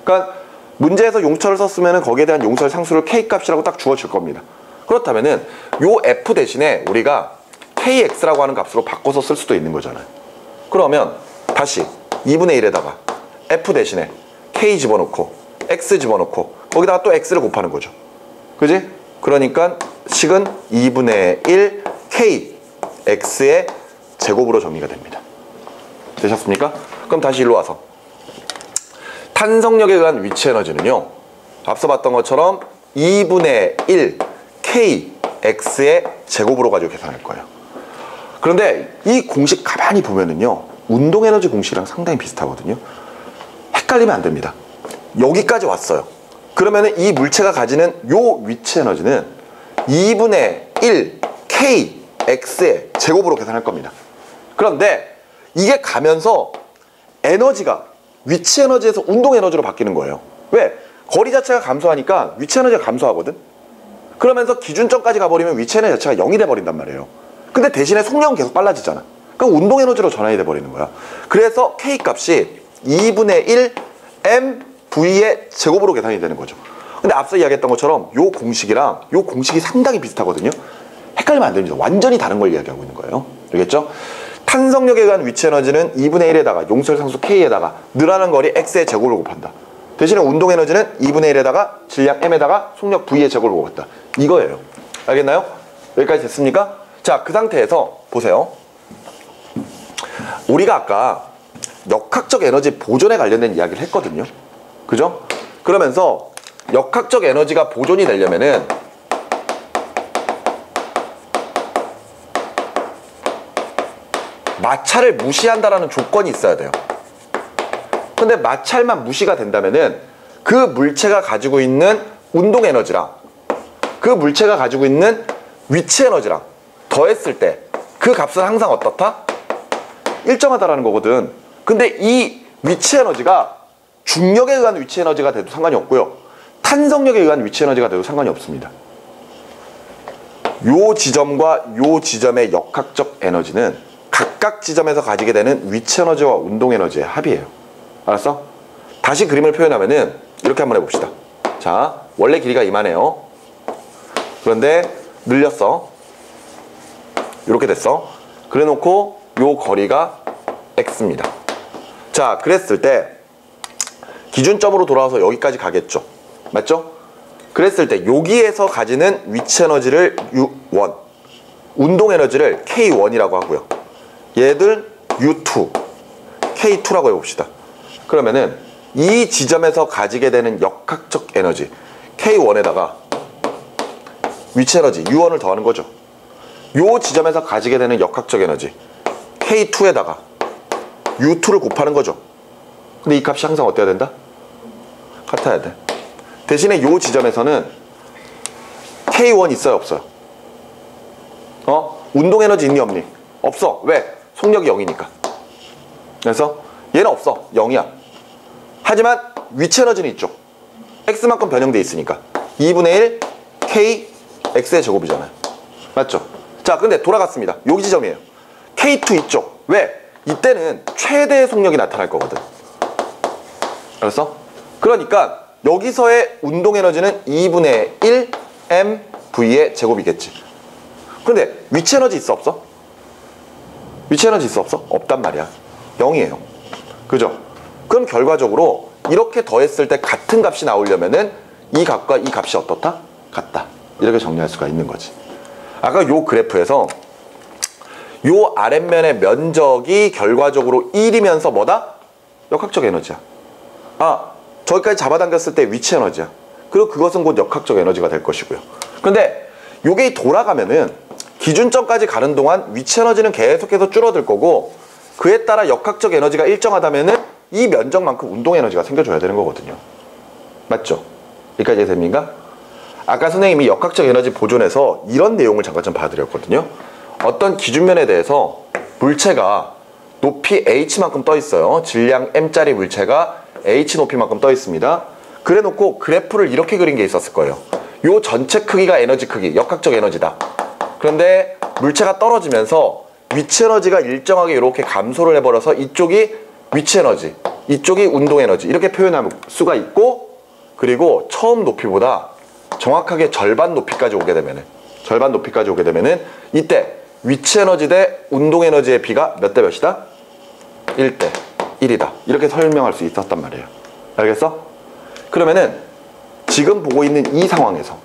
그러니까 문제에서 용철을 썼으면 거기에 대한 용철 상수를 K값이라고 딱 주어질 겁니다. 그렇다면은 요 F 대신에 우리가 KX라고 하는 값으로 바꿔서 쓸 수도 있는 거잖아요. 그러면 다시 2분의 1에다가 F 대신에 K 집어넣고 X 집어넣고 거기다가 또 X를 곱하는 거죠. 그지? 그러니까 식은 2분의 1 K X의 제곱으로 정리가 됩니다. 되셨습니까? 그럼 다시 일로 와서 탄성력에 의한 위치 에너지는요, 앞서 봤던 것처럼 2분의 1 K X의 제곱으로 가지고 계산할 거예요. 그런데 이 공식 가만히 보면은요, 운동 에너지 공식이랑 상당히 비슷하거든요. 헷갈리면 안 됩니다. 여기까지 왔어요. 그러면은 이 물체가 가지는 요 위치 에너지는 2분의 1 K X의 제곱으로 계산할 겁니다. 그런데 이게 가면서 에너지가 위치 에너지에서 운동 에너지로 바뀌는 거예요. 왜? 거리 자체가 감소하니까 위치 에너지가 감소하거든? 그러면서 기준점까지 가버리면 위치 에너지 자체가 0이 돼버린단 말이에요. 근데 대신에 속력은 계속 빨라지잖아. 그럼 운동 에너지로 전환이 돼버리는 거야. 그래서 K 값이 2분의 1 mV의 제곱으로 계산이 되는 거죠. 근데 앞서 이야기했던 것처럼 요 공식이랑 요 공식이 상당히 비슷하거든요. 헷갈리면 안 됩니다. 완전히 다른 걸 이야기하고 있는 거예요. 알겠죠? 탄성력에 의한 위치 에너지는 2분의 1에다가 용설 상수 K에다가 늘어나는 거리 X의 제곱을 곱한다. 대신에 운동 에너지는 2분의 1에다가 질량 M에다가 속력 V의 제곱을 곱했다. 이거예요. 알겠나요? 여기까지 됐습니까? 자, 그 상태에서 보세요. 우리가 아까 역학적 에너지 보존에 관련된 이야기를 했거든요. 그죠? 그러면서 역학적 에너지가 보존이 되려면은 마찰을 무시한다라는 조건이 있어야 돼요. 근데 마찰만 무시가 된다면은 그 물체가 가지고 있는 운동 에너지랑 그 물체가 가지고 있는 위치 에너지랑 더했을 때 그 값은 항상 어떻다? 일정하다라는 거거든. 근데 이 위치 에너지가 중력에 의한 위치 에너지가 돼도 상관이 없고요. 탄성력에 의한 위치 에너지가 돼도 상관이 없습니다. 요 지점과 요 지점의 역학적 에너지는 각각 지점에서 가지게 되는 위치 에너지와 운동 에너지의 합이에요. 알았어? 다시 그림을 표현하면은 이렇게 한번 해봅시다. 자, 원래 길이가 이만해요. 그런데 늘렸어. 이렇게 됐어. 그래 놓고 요 거리가 x입니다. 자, 그랬을 때 기준점으로 돌아와서 여기까지 가겠죠. 맞죠? 그랬을 때 여기에서 가지는 위치 에너지를 U1, 운동 에너지를 K1이라고 하고요. 얘들 U2, K2라고 해봅시다. 그러면은 이 지점에서 가지게 되는 역학적 에너지 K1에다가 위치 에너지 U1을 더하는 거죠. 요 지점에서 가지게 되는 역학적 에너지 K2에다가 U2를 곱하는 거죠. 근데 이 값이 항상 어때야 된다? 같아야 돼. 대신에 요 지점에서는 K1 있어요, 없어요? 운동 에너지 있니 없니? 없어. 왜? 속력이 0이니까. 그래서 얘는 없어. 0이야. 하지만 위치 에너지는 있죠. x만큼 변형돼 있으니까 2분의 1 k x의 제곱이잖아요. 맞죠? 자, 근데 돌아갔습니다. 여기 지점이에요. K2 이쪽. 왜? 이때는 최대의 속력이 나타날 거거든. 알았어? 그러니까 여기서의 운동 에너지는 2분의 1 mv의 제곱이겠지. 근데 위치 에너지 있어 없어? 위치 에너지 있어 없어? 없단 말이야. 0이에요. 그죠? 그럼 결과적으로 이렇게 더했을 때 같은 값이 나오려면은 이 값과 이 값이 어떻다? 같다. 이렇게 정리할 수가 있는 거지. 아까 요 그래프에서 요 아랫면의 면적이 결과적으로 1이면서 뭐다? 역학적 에너지야. 아, 저기까지 잡아당겼을 때 위치 에너지야. 그리고 그것은 곧 역학적 에너지가 될 것이고요. 근데 요게 돌아가면은 기준점까지 가는 동안 위치 에너지는 계속해서 줄어들 거고, 그에 따라 역학적 에너지가 일정하다면은 이 면적만큼 운동 에너지가 생겨줘야 되는 거거든요. 맞죠? 여기까지 이해됩니까? 아까 선생님이 역학적 에너지 보존에서 이런 내용을 잠깐 좀 봐드렸거든요. 어떤 기준면에 대해서 물체가 높이 h만큼 떠 있어요. 질량 m짜리 물체가 h 높이만큼 떠 있습니다. 그래 놓고 그래프를 이렇게 그린 게 있었을 거예요. 요 전체 크기가 에너지 크기, 역학적 에너지다. 그런데 물체가 떨어지면서 위치 에너지가 일정하게 이렇게 감소를 해버려서 이쪽이 위치 에너지, 이쪽이 운동 에너지, 이렇게 표현할 수가 있고, 그리고 처음 높이보다 정확하게 절반 높이까지 오게 되면은 이때 위치 에너지 대 운동 에너지의 비가 몇 대 몇이다? 1대 1이다. 이렇게 설명할 수 있었단 말이에요. 알겠어? 그러면은 지금 보고 있는 이 상황에서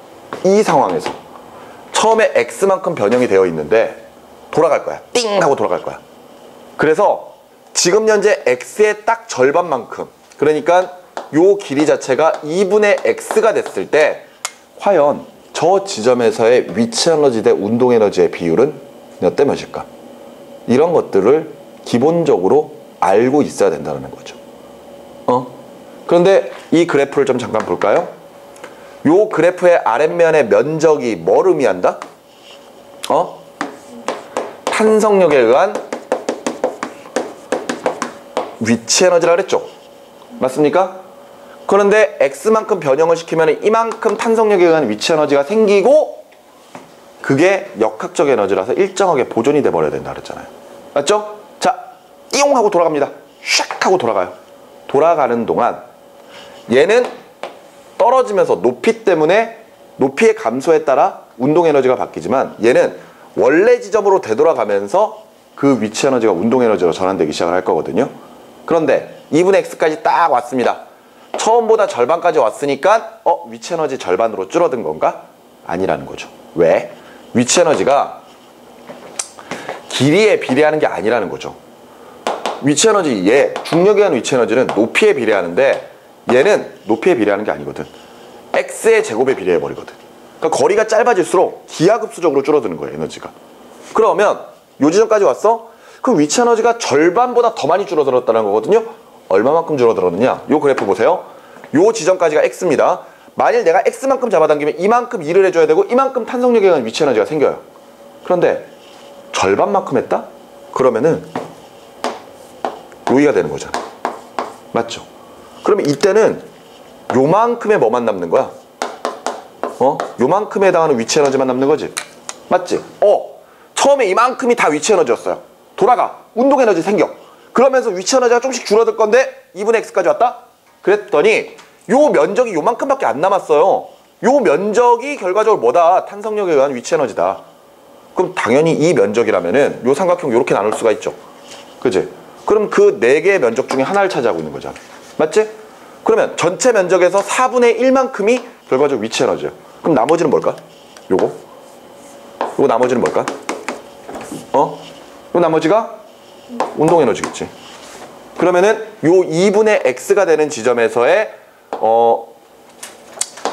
처음에 x만큼 변형이 되어 있는데 돌아갈 거야. 띵 하고 돌아갈 거야. 그래서 지금 현재 x의 딱 절반만큼, 그러니까 요 길이 자체가 2분의 x가 됐을 때 과연 저 지점에서의 위치 에너지 대 운동 에너지의 비율은 몇 대 몇일까? 이런 것들을 기본적으로 알고 있어야 된다는 거죠. 그런데 이 그래프를 좀 잠깐 볼까요? 요 그래프의 아랫면의 면적이 뭘 의미한다? 탄성력에 의한 위치 에너지라 그랬죠? 맞습니까? 그런데 x만큼 변형을 시키면 이만큼 탄성력에 의한 위치 에너지가 생기고, 그게 역학적 에너지라서 일정하게 보존이 돼 버려야 된다 그랬잖아요. 맞죠? 자, 띠용 하고 돌아갑니다. 샥 하고 돌아가요. 돌아가는 동안 얘는 떨어지면서 높이 때문에 높이의 감소에 따라 운동 에너지가 바뀌지만, 얘는 원래 지점으로 되돌아가면서 그 위치 에너지가 운동 에너지로 전환되기 시작을 할 거거든요. 그런데 2분의 x까지 딱 왔습니다. 처음보다 절반까지 왔으니까 위치 에너지 절반으로 줄어든 건가? 아니라는 거죠. 왜? 위치 에너지가 길이에 비례하는 게 아니라는 거죠. 위치 에너지, 중력에 의한 위치 에너지는 높이에 비례하는데 얘는 높이에 비례하는 게 아니거든. x의 제곱에 비례해 버리거든. 그러니까 거리가 짧아질수록 기하급수적으로 줄어드는 거예요, 에너지가. 그러면 요 지점까지 왔어? 그럼 위치 에너지가 절반보다 더 많이 줄어들었다는 거거든요. 얼마만큼 줄어들었느냐? 요 그래프 보세요. 요 지점까지가 x입니다. 만일 내가 x만큼 잡아당기면 이만큼 일을 해줘야 되고 이만큼 탄성력에 의한 위치 에너지가 생겨요. 그런데 절반만큼 했다? 그러면은 여기가 되는 거잖아. 맞죠? 그러면 이때는 요만큼의 뭐만 남는 거야? 요만큼에 해당하는 위치 에너지만 남는 거지. 맞지? 처음에 이만큼이 다 위치 에너지였어요. 돌아가. 운동 에너지 생겨. 그러면서 위치 에너지가 조금씩 줄어들 건데 2분의 x까지 왔다? 그랬더니 요 면적이 요만큼밖에 안 남았어요. 요 면적이 결과적으로 뭐다? 탄성력에 의한 위치 에너지다. 그럼 당연히 이 면적이라면은 요 삼각형 요렇게 나눌 수가 있죠. 그치? 그럼 그 4개의 면적 중에 하나를 차지하고 있는 거잖아. 맞지? 그러면 전체 면적에서 4분의 1만큼이 결과적 위치 에너지야. 그럼 나머지는 뭘까? 요거 나머지는 뭘까? 요 나머지가 운동 에너지겠지. 그러면은 요 2분의 x가 되는 지점에서의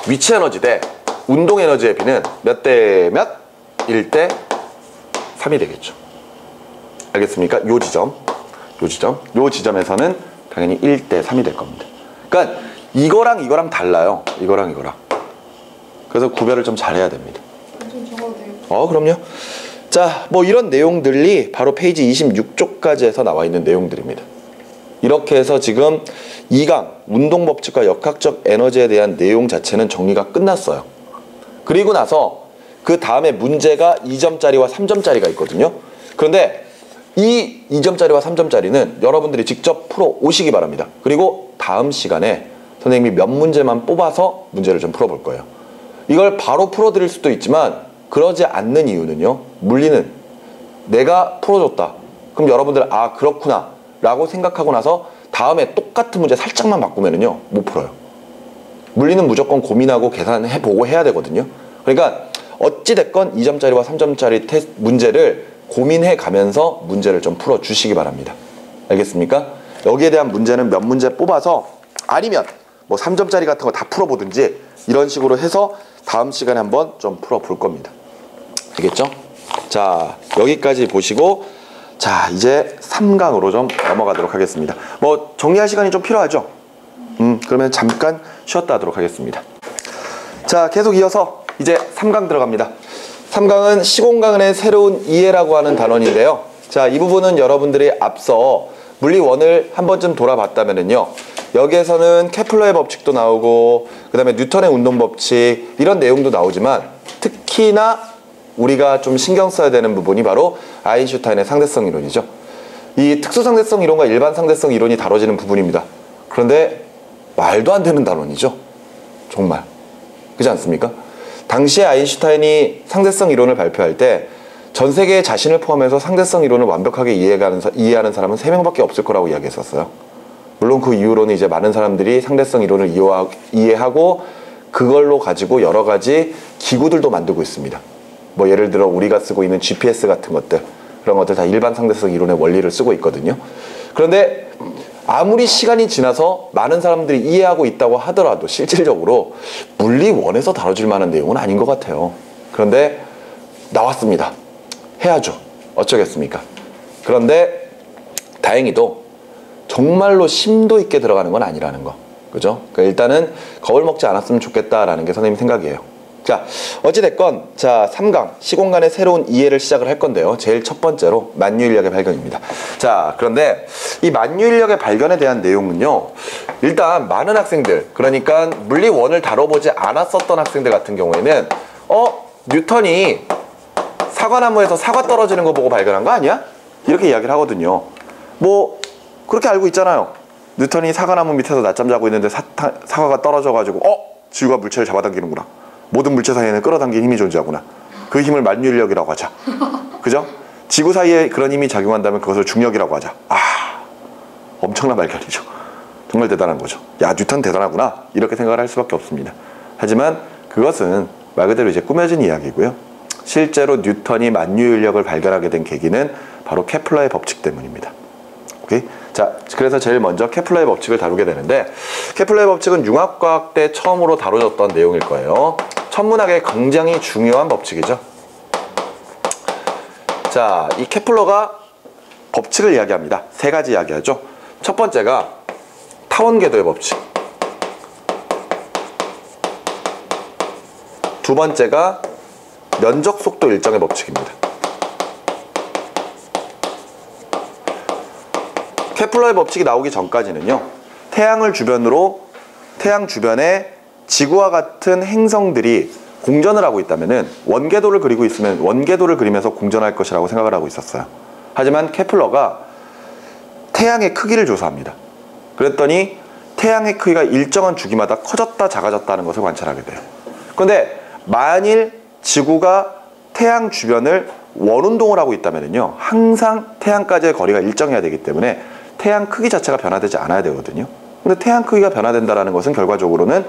위치 에너지 대 운동 에너지의 비는 몇 대 몇? 1대 3이 되겠죠. 알겠습니까? 요 지점에서는 당연히 1대 3이 될 겁니다. 그러니까 이거랑 달라요. 이거랑. 그래서 구별을 좀 잘해야 됩니다. 좀 적어도 돼요? 그럼요. 자, 뭐 이런 내용들이 바로 페이지 26쪽까지에서 나와 있는 내용들입니다. 이렇게 해서 지금 2강 운동법칙과 역학적 에너지에 대한 내용 자체는 정리가 끝났어요. 그리고 나서 그 다음에 문제가 2점짜리와 3점짜리가 있거든요. 그런데 이 2점짜리와 3점짜리는 여러분들이 직접 풀어 오시기 바랍니다. 그리고 다음 시간에 선생님이 몇 문제만 뽑아서 문제를 좀 풀어볼 거예요. 이걸 바로 풀어드릴 수도 있지만 그러지 않는 이유는요. 물리는 내가 풀어줬다. 그럼 여러분들 그렇구나 라고 생각하고 나서 다음에 똑같은 문제 살짝만 바꾸면은요 못 풀어요. 물리는 무조건 고민하고 계산해보고 해야 되거든요. 그러니까 어찌됐건 2점짜리와 3점짜리 문제를 고민해 가면서 문제를 좀 풀어주시기 바랍니다. 알겠습니까? 여기에 대한 문제는 몇 문제 뽑아서 아니면 뭐 3점짜리 같은 거 다 풀어보든지 이런 식으로 해서 다음 시간에 한번 좀 풀어볼 겁니다. 알겠죠? 자, 여기까지 보시고 자, 이제 3강으로 좀 넘어가도록 하겠습니다. 뭐 정리할 시간이 좀 필요하죠? 그러면 잠깐 쉬었다 하도록 하겠습니다. 자, 계속 이어서 이제 3강 들어갑니다. 3강은 시공간의 새로운 이해라고 하는 단원인데요. 자, 이 부분은 여러분들이 앞서 물리 1을 한 번쯤 돌아봤다면요. 여기에서는 케플러의 법칙도 나오고 그 다음에 뉴턴의 운동법칙 이런 내용도 나오지만 특히나 우리가 좀 신경 써야 되는 부분이 바로 아인슈타인의 상대성 이론이죠. 이 특수상대성 이론과 일반 상대성 이론이 다뤄지는 부분입니다. 그런데 말도 안 되는 단원이죠. 정말. 그렇지 않습니까? 당시에 아인슈타인이 상대성 이론을 발표할 때 전 세계의 자신을 포함해서 상대성 이론을 완벽하게 이해하는 사람은 3명밖에 없을 거라고 이야기했었어요. 물론 그 이후로는 이제 많은 사람들이 상대성 이론을 이해하고 그걸로 가지고 여러 가지 기구들도 만들고 있습니다. 뭐 예를 들어 우리가 쓰고 있는 GPS 같은 것들, 그런 것들 다 일반 상대성 이론의 원리를 쓰고 있거든요. 그런데 아무리 시간이 지나서 많은 사람들이 이해하고 있다고 하더라도 실질적으로 물리 1에서 다뤄질 만한 내용은 아닌 것 같아요. 그런데 나왔습니다. 해야죠. 어쩌겠습니까? 그런데 다행히도 정말로 심도 있게 들어가는 건 아니라는 거. 그죠? 그러니까 일단은 겁을 먹지 않았으면 좋겠다라는 게 선생님 생각이에요. 자, 어찌됐건 자 3강 시공간의 새로운 이해를 시작을 할 건데요. 제일 첫 번째로 만유인력의 발견입니다. 자, 그런데 이 만유인력의 발견에 대한 내용은요. 일단 많은 학생들, 그러니까 물리 1을 다뤄보지 않았었던 학생들 같은 경우에는 뉴턴이 사과나무에서 사과 떨어지는 거 보고 발견한 거 아니야? 이렇게 이야기를 하거든요. 뭐 그렇게 알고 있잖아요. 뉴턴이 사과나무 밑에서 낮잠 자고 있는데 사과가 떨어져가지고 지구가 물체를 잡아당기는구나. 모든 물체 사이에는 끌어당긴 힘이 존재하구나. 그 힘을 만유인력이라고 하자. 그죠? 지구 사이에 그런 힘이 작용한다면 그것을 중력이라고 하자. 엄청난 발견이죠. 정말 대단한 거죠. 야, 뉴턴 대단하구나. 이렇게 생각을 할 수밖에 없습니다. 하지만 그것은 말 그대로 이제 꾸며진 이야기고요. 실제로 뉴턴이 만유인력을 발견하게 된 계기는 바로 케플러의 법칙 때문입니다. 오케이? 자, 그래서 제일 먼저 케플러의 법칙을 다루게 되는데, 케플러의 법칙은 융합과학 때 처음으로 다뤄졌던 내용일 거예요. 천문학에 굉장히 중요한 법칙이죠. 자, 이 케플러가 법칙을 이야기합니다. 3가지 이야기하죠. 첫 번째가 타원궤도의 법칙, 두 번째가 면적 속도 일정의 법칙입니다. 케플러의 법칙이 나오기 전까지는요, 태양 주변에 지구와 같은 행성들이 공전을 하고 있다면은 원궤도를 그리고 있으면 원궤도를 그리면서 공전할 것이라고 생각을 하고 있었어요. 하지만 케플러가 태양의 크기를 조사합니다. 그랬더니 태양의 크기가 일정한 주기마다 커졌다 작아졌다는 것을 관찰하게 돼요. 그런데 만일 지구가 태양 주변을 원운동을 하고 있다면요, 항상 태양까지의 거리가 일정해야 되기 때문에 태양 크기 자체가 변화되지 않아야 되거든요. 근데 태양 크기가 변화된다는 것은 결과적으로는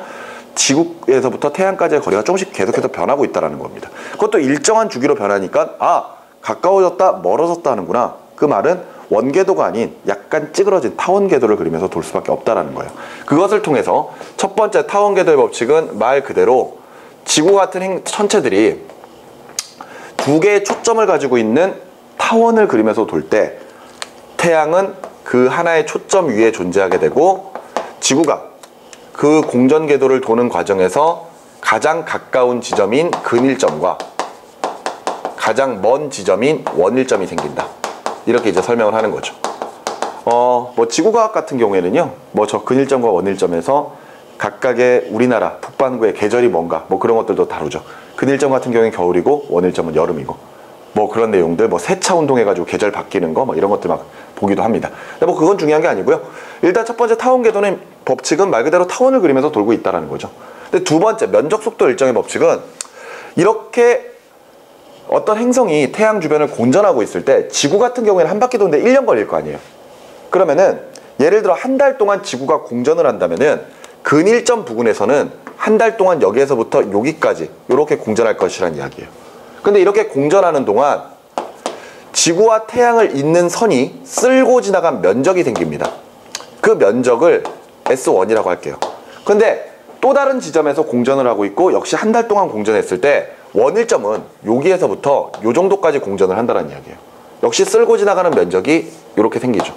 지구에서부터 태양까지의 거리가 조금씩 계속해서 변하고 있다는 겁니다. 그것도 일정한 주기로 변하니까 가까워졌다 멀어졌다 하는구나. 그 말은 원궤도가 아닌 약간 찌그러진 타원궤도를 그리면서 돌 수밖에 없다는 거예요. 그것을 통해서 첫 번째 타원궤도의 법칙은 말 그대로 지구 같은 천체들이 두 개의 초점을 가지고 있는 타원을 그리면서 돌 때 태양은 그 하나의 초점 위에 존재하게 되고 지구가 그 공전궤도를 도는 과정에서 가장 가까운 지점인 근일점과 가장 먼 지점인 원일점이 생긴다. 이렇게 이제 설명을 하는 거죠. 뭐 지구과학 같은 경우에는요, 뭐 저 근일점과 원일점에서 각각의 우리나라 북반구의 계절이 뭔가 뭐 그런 것들도 다루죠. 근일점 같은 경우에는 겨울이고 원일점은 여름이고 뭐 그런 내용들, 뭐 세차 운동해가지고 계절 바뀌는 거 뭐 이런 것들 막 보기도 합니다. 근데 뭐 그건 중요한 게 아니고요. 일단 첫 번째 타원궤도의 법칙은 말 그대로 타원을 그리면서 돌고 있다는 거죠. 근데 두 번째 면적 속도 일정의 법칙은 이렇게 어떤 행성이 태양 주변을 공전하고 있을 때 지구 같은 경우에는 한 바퀴 도는데 1년 걸릴 거 아니에요. 그러면은 예를 들어 한 달 동안 지구가 공전을 한다면은 근일점 부근에서는 한 달 동안 여기에서부터 여기까지 이렇게 공전할 것이란 이야기예요. 근데 이렇게 공전하는 동안 지구와 태양을 잇는 선이 쓸고 지나간 면적이 생깁니다. 그 면적을 S1이라고 할게요. 근데 또 다른 지점에서 공전을 하고 있고 역시 한 달 동안 공전했을 때 원일점은 여기에서부터 요 정도까지 공전을 한다는 이야기예요. 역시 쓸고 지나가는 면적이 이렇게 생기죠.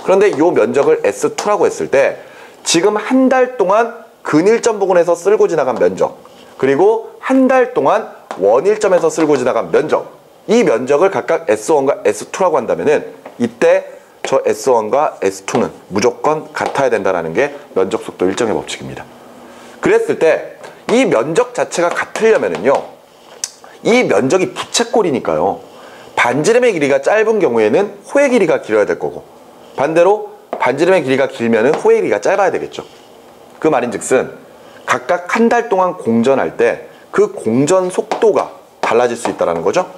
그런데 이 면적을 S2라고 했을 때 지금 한 달 동안 근일점 부근에서 쓸고 지나간 면적, 그리고 한 달 동안 원일점에서 쓸고 지나간 면적, 이 면적을 각각 S1과 S2라고 한다면은 이때 저 S1과 S2는 무조건 같아야 된다는 게 면적 속도 일정의 법칙입니다. 그랬을 때 이 면적 자체가 같으려면은요, 이 면적이 부채꼴이니까요, 반지름의 길이가 짧은 경우에는 호의 길이가 길어야 될 거고, 반대로 반지름의 길이가 길면은 호의 길이가 짧아야 되겠죠. 그 말인즉슨 각각 한 달 동안 공전할 때 그 공전 속도가 달라질 수 있다는 거죠.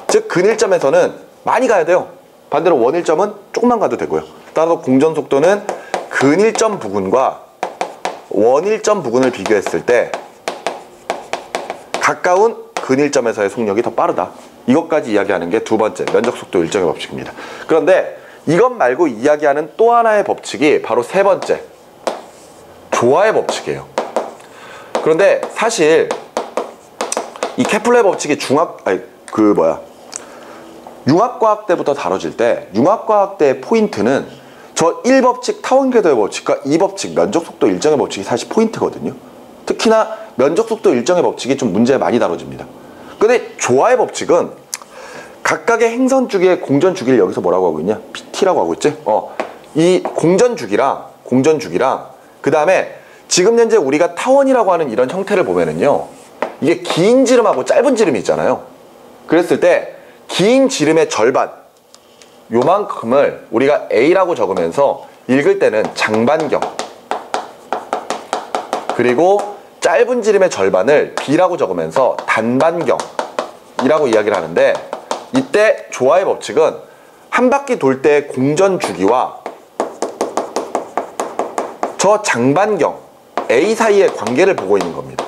즉 근일점에서는 많이 가야 돼요. 반대로 원일점은 조금만 가도 되고요. 따라서 공전 속도는 근일점 부근과 원일점 부근을 비교했을 때 가까운 근일점에서의 속력이 더 빠르다. 이것까지 이야기하는 게 두 번째 면적 속도 일정의 법칙입니다. 그런데 이것 말고 이야기하는 또 하나의 법칙이 바로 세 번째 조화의 법칙이에요. 그런데 사실 이 케플러의 법칙이 융합과학 때부터 다뤄질 때 융합과학 때의 포인트는 저 1법칙 타원궤도의 법칙과 2법칙 면적속도 일정의 법칙이 사실 포인트거든요. 특히나 면적속도 일정의 법칙이 좀 문제에 많이 다뤄집니다. 근데 조화의 법칙은 각각의 행선 주기의 공전 주기를 여기서 뭐라고 하고 있냐? PT라고 하고 있지? 이 공전 주기랑 그 다음에 지금 현재 우리가 타원이라고 하는 이런 형태를 보면은요, 이게 긴 지름하고 짧은 지름이 있잖아요. 그랬을 때 긴 지름의 절반, 요만큼을 우리가 A라고 적으면서 읽을 때는 장반경, 그리고 짧은 지름의 절반을 B라고 적으면서 단반경이라고 이야기를 하는데, 이때 조화의 법칙은 한 바퀴 돌 때의 공전 주기와 저 장반경 A 사이의 관계를 보고 있는 겁니다.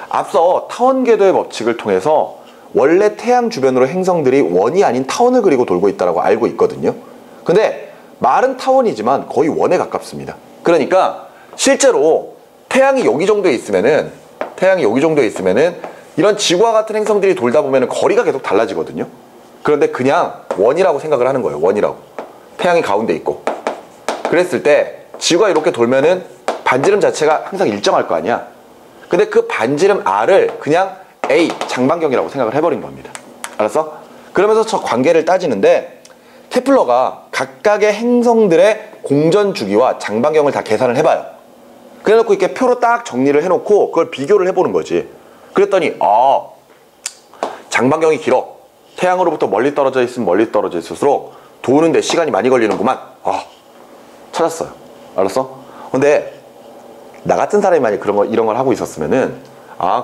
앞서 타원궤도의 법칙을 통해서 원래 태양 주변으로 행성들이 원이 아닌 타원을 그리고 돌고 있다고 알고 있거든요. 근데 말은 타원이지만 거의 원에 가깝습니다. 그러니까 실제로 태양이 여기 정도에 있으면은 이런 지구와 같은 행성들이 돌다 보면은 거리가 계속 달라지거든요. 그런데 그냥 원이라고 생각을 하는 거예요. 원이라고. 태양이 가운데 있고. 그랬을 때 지구가 이렇게 돌면은 반지름 자체가 항상 일정할 거 아니야. 근데 그 반지름 R을 그냥 A, 장반경이라고 생각을 해버린 겁니다. 알았어? 그러면서 저 관계를 따지는데 케플러가 각각의 행성들의 공전 주기와 장반경을 다 계산을 해봐요. 그래놓고 이렇게 표로 딱 정리를 해놓고 그걸 비교를 해보는 거지. 그랬더니 장반경이 길어. 태양으로부터 멀리 떨어져 있으면 멀리 떨어져 있을수록 도는데 시간이 많이 걸리는구만. 찾았어요. 알았어? 근데 나 같은 사람이 만약 이런 걸 하고 있었으면은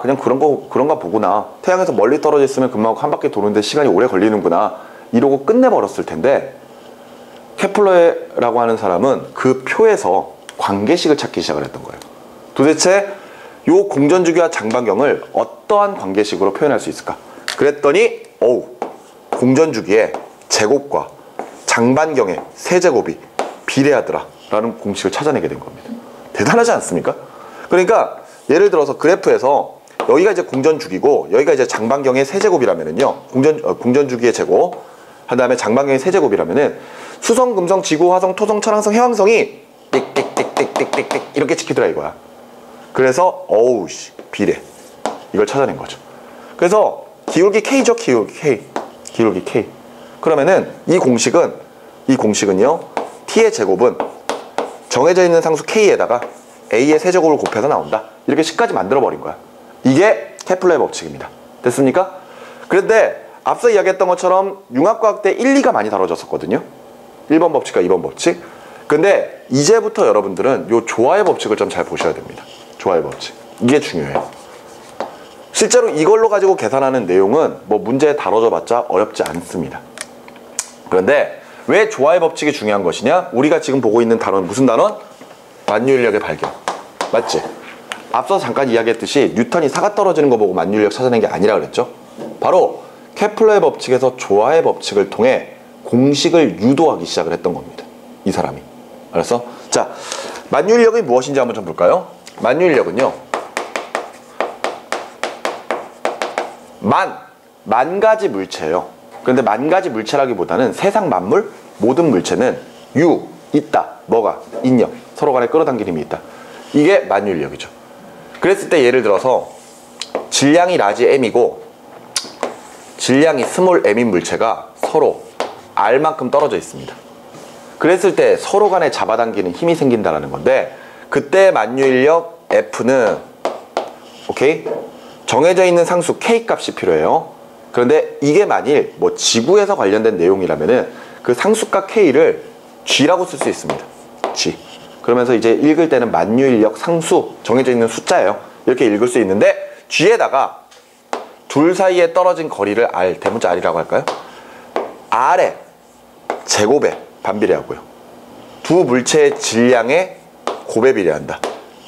그냥 그런가 보구나. 태양에서 멀리 떨어져 있으면 금방 한 바퀴 도는데 시간이 오래 걸리는구나. 이러고 끝내버렸을 텐데, 케플러라고 하는 사람은 그 표에서 관계식을 찾기 시작을 했던 거예요. 도대체 요 공전주기와 장반경을 어떠한 관계식으로 표현할 수 있을까? 그랬더니 공전주기의 제곱과 장반경의 세제곱이 비례하더라 라는 공식을 찾아내게 된 겁니다. 대단하지 않습니까? 그러니까 예를 들어서 그래프에서 여기가 이제 공전주기고 여기가 이제 장반경의 세제곱이라면은요, 공전주기의 제곱 한 다음에 장반경의 세제곱이라면은 수성, 금성, 지구, 화성, 토성, 천왕성, 해왕성이 띡띡띡띡띡띡 이렇게 찍히더라 이거야. 그래서 비례, 이걸 찾아낸 거죠. 그래서 기울기 K죠. 기울기 K. 그러면은 이 공식은요, T의 제곱은 정해져 있는 상수 K에다가 A의 세제곱을 곱해서 나온다. 이렇게 식까지 만들어 버린 거야. 이게 케플러의 법칙입니다. 됐습니까? 그런데 앞서 이야기했던 것처럼 융합과학 때 1, 2가 많이 다뤄졌었거든요. 1번 법칙과 2번 법칙. 근데 이제부터 여러분들은 요 조화의 법칙을 좀 잘 보셔야 됩니다. 조화의 법칙. 이게 중요해요. 실제로 이걸로 가지고 계산하는 내용은 뭐 문제에 다뤄져 봤자 어렵지 않습니다. 그런데 왜 조화의 법칙이 중요한 것이냐? 우리가 지금 보고 있는 단어는 무슨 단어? 만유인력의 발견. 맞지? 앞서 잠깐 이야기했듯이 뉴턴이 사가 떨어지는 거 보고 만유인력 찾아낸 게 아니라 그랬죠? 바로 케플러의 법칙에서 조화의 법칙을 통해 공식을 유도하기 시작을 했던 겁니다. 이 사람이. 알았어? 자, 만유인력이 무엇인지 한번 좀 볼까요? 만유인력은요, 만 가지 물체예요. 그런데 만 가지 물체라기보다는 세상 만물, 모든 물체는 있다. 뭐가? 인력. 서로 간에 끌어당기는 힘이 있다. 이게 만유인력이죠. 그랬을 때 예를 들어서 질량이 라지 m이고 질량이 스몰 m인 물체가 서로 r만큼 떨어져 있습니다. 그랬을 때 서로 간에 잡아당기는 힘이 생긴다는 건데, 그때 만유인력 F는 정해져 있는 상수 K 값이 필요해요. 그런데 이게 만일 뭐 지구에서 관련된 내용이라면은 그 상수값 K를 G라고 쓸 수 있습니다. G. 그러면서 이제 읽을 때는 만유인력 상수, 정해져 있는 숫자예요. 이렇게 읽을 수 있는데, G에다가 둘 사이에 떨어진 거리를 R, 대문자 R이라고 할까요? R의 제곱에 반비례하고요. 두 물체의 질량에 곱에 비례한다.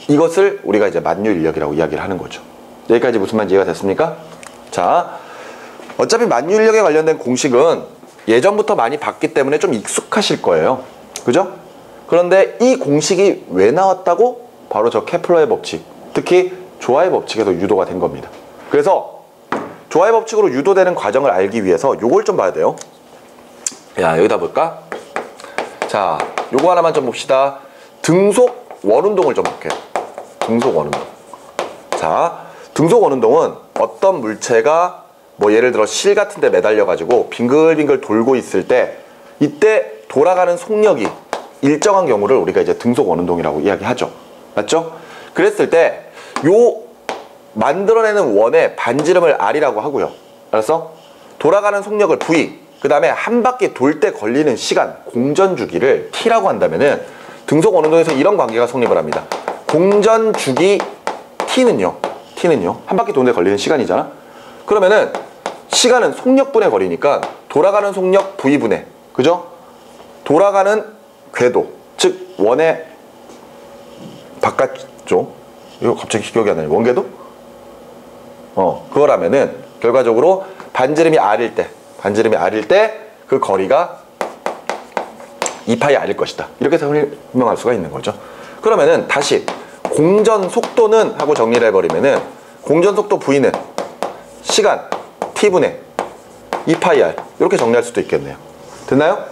이것을 우리가 이제 만유인력이라고 이야기를 하는 거죠. 여기까지 무슨 말인지 이해가 됐습니까? 자, 어차피 만유인력에 관련된 공식은 예전부터 많이 봤기 때문에 좀 익숙하실 거예요. 그죠? 그런데 이 공식이 왜 나왔다고? 바로 저 케플러의 법칙, 특히 조화의 법칙에서 유도가 된 겁니다. 그래서 조화의 법칙으로 유도되는 과정을 알기 위해서 요걸 좀 봐야 돼요. 야, 여기다 볼까? 자, 요거 하나만 좀 봅시다. 등속 원운동을 좀 볼게요. 등속 원운동. 자, 등속 원운동은 어떤 물체가 뭐 예를 들어 실 같은 데 매달려 가지고 빙글빙글 돌고 있을 때, 이때 돌아가는 속력이 일정한 경우를 우리가 이제 등속 원운동이라고 이야기하죠. 맞죠? 그랬을 때 요 만들어내는 원의 반지름을 R이라고 하고요. 알았어? 돌아가는 속력을 V, 그 다음에 한 바퀴 돌 때 걸리는 시간, 공전주기를 T라고 한다면은 등속 원운동에서 이런 관계가 성립을 합니다. 공전주기 T는요 한 바퀴 도는 데 걸리는 시간이잖아. 그러면은 시간은 속력분의 거리니까 돌아가는 속력 V분의, 그죠? 돌아가는 궤도, 즉 원의 바깥쪽, 이거 갑자기 기억이 안 나네. 원궤도? 그거라면은 결과적으로 반지름이 R일 때 그 거리가 2파이 R일 것이다. 이렇게 설명할 수가 있는 거죠. 그러면은 다시 공전 속도는 하고 정리를 해버리면은 공전 속도 V는 시간 T분의 2파이 R, 이렇게 정리할 수도 있겠네요. 됐나요?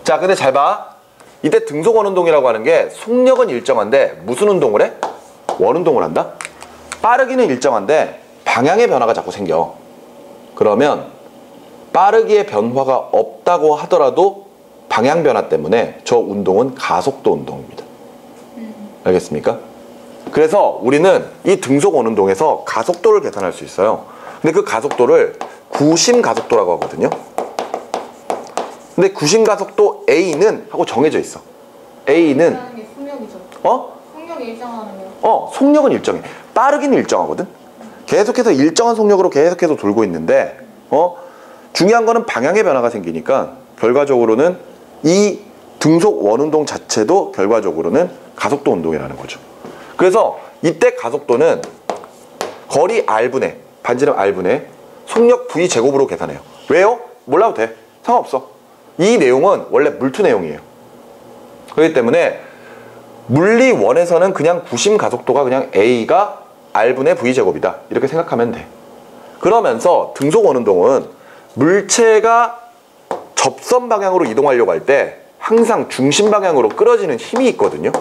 자, 근데 잘 봐. 이때 등속 원운동이라고 하는 게 속력은 일정한데 무슨 운동을 해? 원운동을 한다? 빠르기는 일정한데 방향의 변화가 자꾸 생겨. 그러면 빠르기의 변화가 없다고 하더라도 방향 변화 때문에 저 운동은 가속도 운동입니다. 알겠습니까? 그래서 우리는 이 등속 원운동에서 가속도를 계산할 수 있어요. 근데 그 가속도를 구심 가속도라고 하거든요. 근데 구심 가속도 A는 하고 정해져 있어. A는 하는 게 속력이죠. 속력이 일정하는 거. 속력은 일정해. 빠르긴 일정하거든. 계속해서 일정한 속력으로 계속해서 돌고 있는데 중요한 거는 방향의 변화가 생기니까 결과적으로는 이 등속 원운동 자체도 결과적으로는 가속도 운동이라는 거죠. 그래서 이때 가속도는 거리 R분의 반지름 R분의 속력 V 제곱으로 계산해요. 왜요? 몰라도 돼. 상관없어. 이 내용은 원래 물투 내용이에요. 그렇기 때문에 물리 원에서는 그냥 구심 가속도가 그냥 A가 R분의 V 제곱이다. 이렇게 생각하면 돼. 그러면서 등속 원운동은 물체가 접선 방향으로 이동하려고 할 때 항상 중심 방향으로 끌어지는 힘이 있거든요.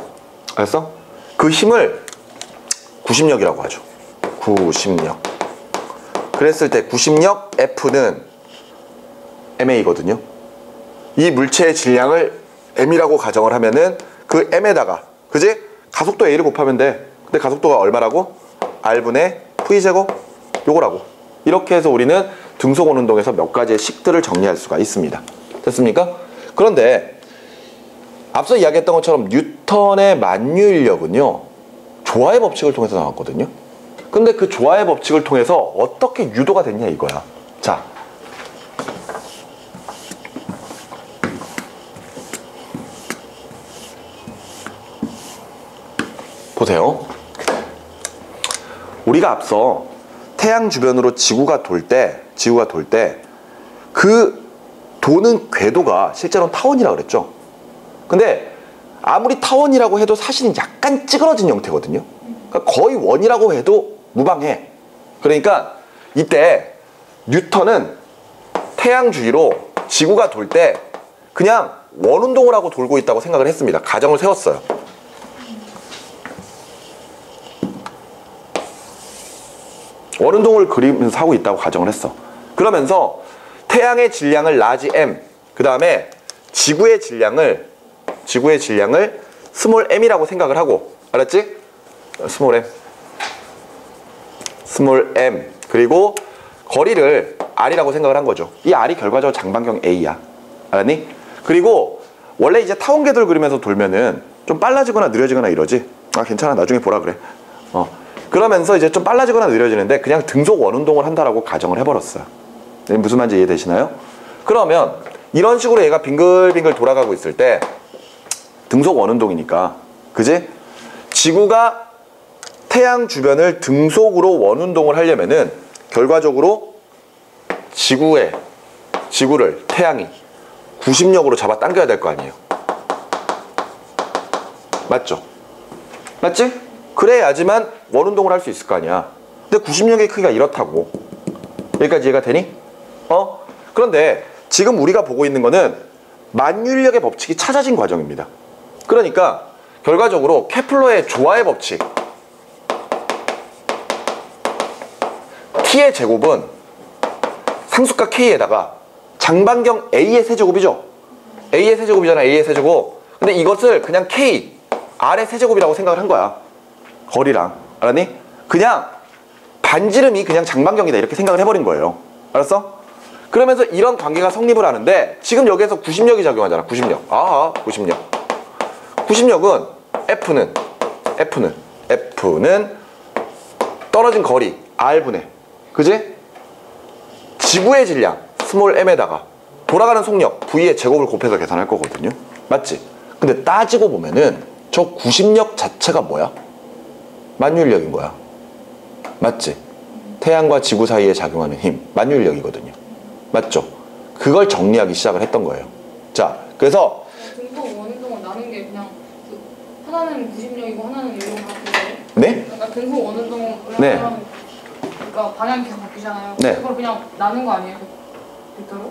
알았어? 그 힘을 구심력이라고 하죠. 구심력. 그랬을 때 구심력 F는 MA거든요. 이 물체의 질량을 M이라고 가정을 하면은 그 M에다가 그지? 가속도 A를 곱하면 돼. 근데 가속도가 얼마라고? R분의 V제곱 요거라고. 이렇게 해서 우리는 등속 원운동에서 몇 가지의 식들을 정리할 수가 있습니다. 됐습니까? 그런데 앞서 이야기했던 것처럼 뉴턴의 만유인력은요 조화의 법칙을 통해서 나왔거든요. 근데 그 조화의 법칙을 통해서 어떻게 유도가 됐냐 이거야. 자, 보세요. 우리가 앞서 태양 주변으로 지구가 돌 때 그 도는 궤도가 실제로는 타원이라고 그랬죠. 근데 아무리 타원이라고 해도 사실은 약간 찌그러진 형태거든요. 그러니까 거의 원이라고 해도 무방해. 그러니까 이때 뉴턴은 태양 주위로 지구가 돌 때 그냥 원운동을 하고 돌고 있다고 생각을 했습니다. 가정을 세웠어요. 원운동을 그리면서 하고 있다고 가정을 했어. 그러면서 태양의 질량을 라지 m, 그 다음에 지구의 질량을 스몰 m이라고 생각을 하고, 알았지? 스몰 m, 그리고 거리를 r이라고 생각을 한 거죠. 이 r이 결과적으로 장반경 a야. 알았니? 그리고 원래 이제 타원 궤도를 그리면서 돌면은 좀 빨라지거나 느려지거나 이러지. 아 괜찮아, 나중에 보라 그래. 그러면서 이제 좀 빨라지거나 느려지는데 그냥 등속 원운동을 한다라고 가정을 해버렸어요. 무슨 말인지 이해되시나요? 그러면 이런 식으로 얘가 빙글빙글 돌아가고 있을 때 등속 원운동이니까, 그지? 지구가 태양 주변을 등속으로 원운동을 하려면은 결과적으로 지구를 태양이 구심력으로 잡아 당겨야 될 거 아니에요. 맞죠? 맞지? 그래야지만 원운동을 할 수 있을 거 아니야. 근데 구심력의 크기가 이렇다고. 여기까지 이해가 되니? 그런데 지금 우리가 보고 있는 거는 만유인력의 법칙이 찾아진 과정입니다. 그러니까 결과적으로 케플러의 조화의 법칙, T의 제곱은 상수값 K에다가 장반경 A의 세제곱이죠. A의 세제곱이잖아. A의 세제곱. 근데 이것을 그냥 K, R의 세제곱이라고 생각을 한 거야. 거리랑. 알았니? 그냥 반지름이 그냥 장반경이다 이렇게 생각을 해버린 거예요. 알았어? 그러면서 이런 관계가 성립을 하는데 지금 여기에서 구심력이 작용하잖아. 구심력. 구심력은 F는 떨어진 거리 R분의, 그지? 지구의 질량 스몰 m에다가 돌아가는 속력 V의 제곱을 곱해서 계산할 거거든요. 맞지? 근데 따지고 보면은 저 구심력 자체가 뭐야? 만유인력인 거야. 맞지? 태양과 지구 사이에 작용하는 힘, 만유인력이거든요. 맞죠? 그걸 정리하기 시작을 했던 거예요. 자, 그래서 등속 원운동을 나눈 게 그냥 하나는 구심력이고 하나는 이런 것 같은데. 네? 그러니까 등속 원운동을 네. 하면 그러니까 방향이 계속 바뀌잖아요. 네. 그걸 그냥 나눈 거 아니에요? 벡터로?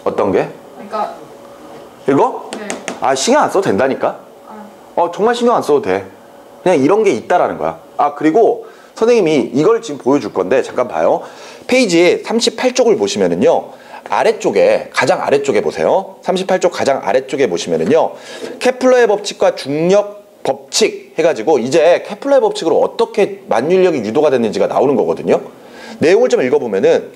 어떤 게? 그러니까 이거? 네. 아, 신경 안 써도 된다니까? 정말 신경 안 써도 돼. 그냥 이런 게 있다라는 거야. 그리고 선생님이 이걸 지금 보여줄 건데 잠깐 봐요. 페이지 38쪽을 보시면은요, 아래쪽에 가장 아래쪽에 보세요. 38쪽 가장 아래쪽에 보시면은요. 케플러의 법칙과 중력 법칙 해가지고 이제 케플러의 법칙으로 어떻게 만유인력이 유도가 됐는지가 나오는 거거든요. 내용을 좀 읽어보면은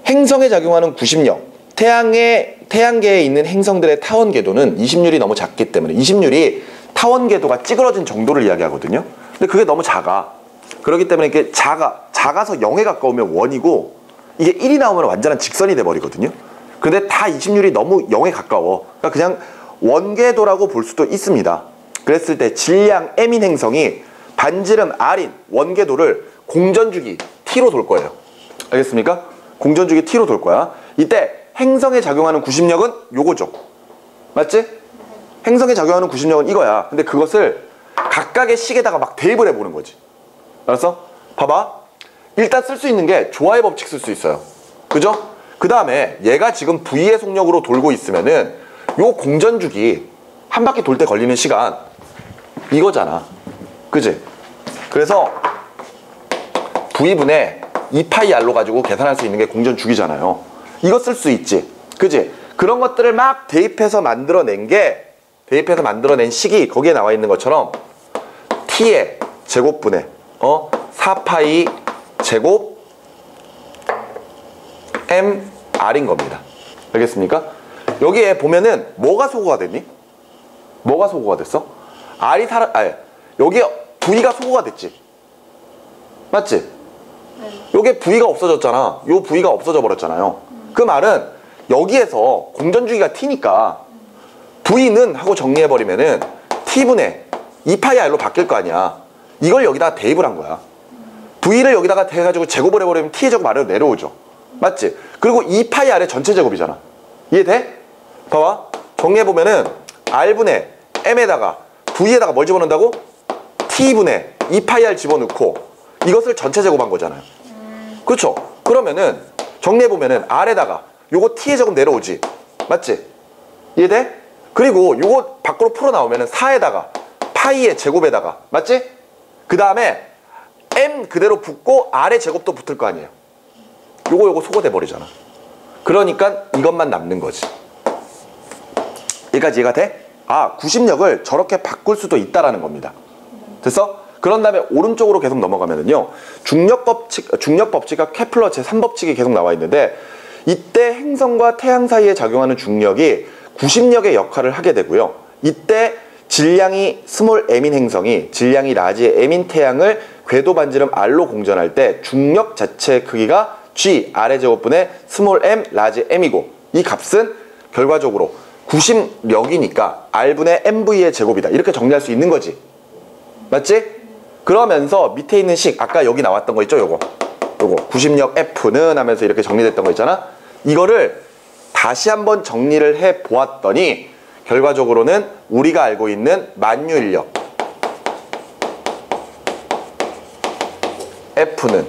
행성에 작용하는 구심력, 태양계에 있는 행성들의 타원 궤도는 20률이 너무 작기 때문에 20률이 타원 궤도가 찌그러진 정도를 이야기하거든요. 근데 그게 너무 작아. 그렇기 때문에 이게 작아서 0에 가까우면 원이고 이게 1이 나오면 완전한 직선이 돼버리거든요. 근데 다 20률이 너무 0에 가까워. 그러니까 그냥 원궤도라고 볼 수도 있습니다. 그랬을 때 질량 M인 행성이 반지름 R인 원궤도를 공전주기 T로 돌 거예요. 알겠습니까? 공전주기 T로 돌 거야. 이때 행성에 작용하는 구심력은 요거죠. 맞지? 행성에 작용하는 구심력은 이거야. 근데 그것을 각각의 식에다가 막 대입을 해보는 거지. 알았어? 봐봐. 일단 쓸 수 있는 게 조화의 법칙 쓸 수 있어요. 그죠? 그 다음에 얘가 지금 V의 속력으로 돌고 있으면은 요 공전주기 한 바퀴 돌 때 걸리는 시간 이거잖아. 그지? 그래서 V분의 2πr로 가지고 계산할 수 있는 게 공전주기잖아요. 이거 쓸 수 있지. 그지? 그런 것들을 막 대입해서 만들어낸 식이 거기에 나와 있는 것처럼 T의 제곱분의 4파이 제곱 MR인 겁니다. 알겠습니까? 여기에 보면은 뭐가 소거가 됐니? 뭐가 소거가 됐어? 여기에 V가 소거가 됐지. 맞지? 요게 V가 없어졌잖아. 요 V가 없어져 버렸잖아요. 그 말은 여기에서 공전주기가 T니까 V는 하고 정리해버리면은 T분의 2πr로 바뀔 거 아니야. 이걸 여기다가 대입을 한 거야. V를 여기다가 대가지고 제곱을 해버리면 T의 제곱 아래로 내려오죠. 맞지? 그리고 2πr의 전체 제곱이잖아. 이해돼? 봐봐. 정리해보면은 R분의 M에다가 V에다가 뭘 집어넣는다고? T분의 2πr 집어넣고 이것을 전체 제곱한 거잖아요. 그렇죠? 그러면은 정리해보면은 R에다가 요거 T의 제곱 내려오지. 맞지? 이해돼? 그리고 요거 밖으로 풀어나오면은 4에다가 파이의 제곱에다가 맞지? 그 다음에 M 그대로 붙고 R의 제곱도 붙을 거 아니에요. 요거 소거돼 버리잖아. 그러니까 이것만 남는 거지. 여기까지 이해가 돼? 구심력을 저렇게 바꿀 수도 있다라는 겁니다. 됐어? 그런 다음에 오른쪽으로 계속 넘어가면은요. 중력법칙과 케플러 제3법칙이 계속 나와 있는데 이때 행성과 태양 사이에 작용하는 중력이 구심력의 역할을 하게 되고요. 이때 질량이 스몰 m인 행성이 질량이 라지 m인 태양을 궤도 반지름 r로 공전할 때 중력 자체의 크기가 g r의 제곱분의 스몰 m 라지 m이고 이 값은 결과적으로 구심력이니까 r분의 mv의 제곱이다. 이렇게 정리할 수 있는 거지. 맞지? 그러면서 밑에 있는 식 아까 여기 나왔던 거 있죠? 요거 구심력 F는 하면서 이렇게 정리됐던 거 있잖아. 이거를 다시 한번 정리를 해 보았더니 결과적으로는 우리가 알고 있는 만유인력 F는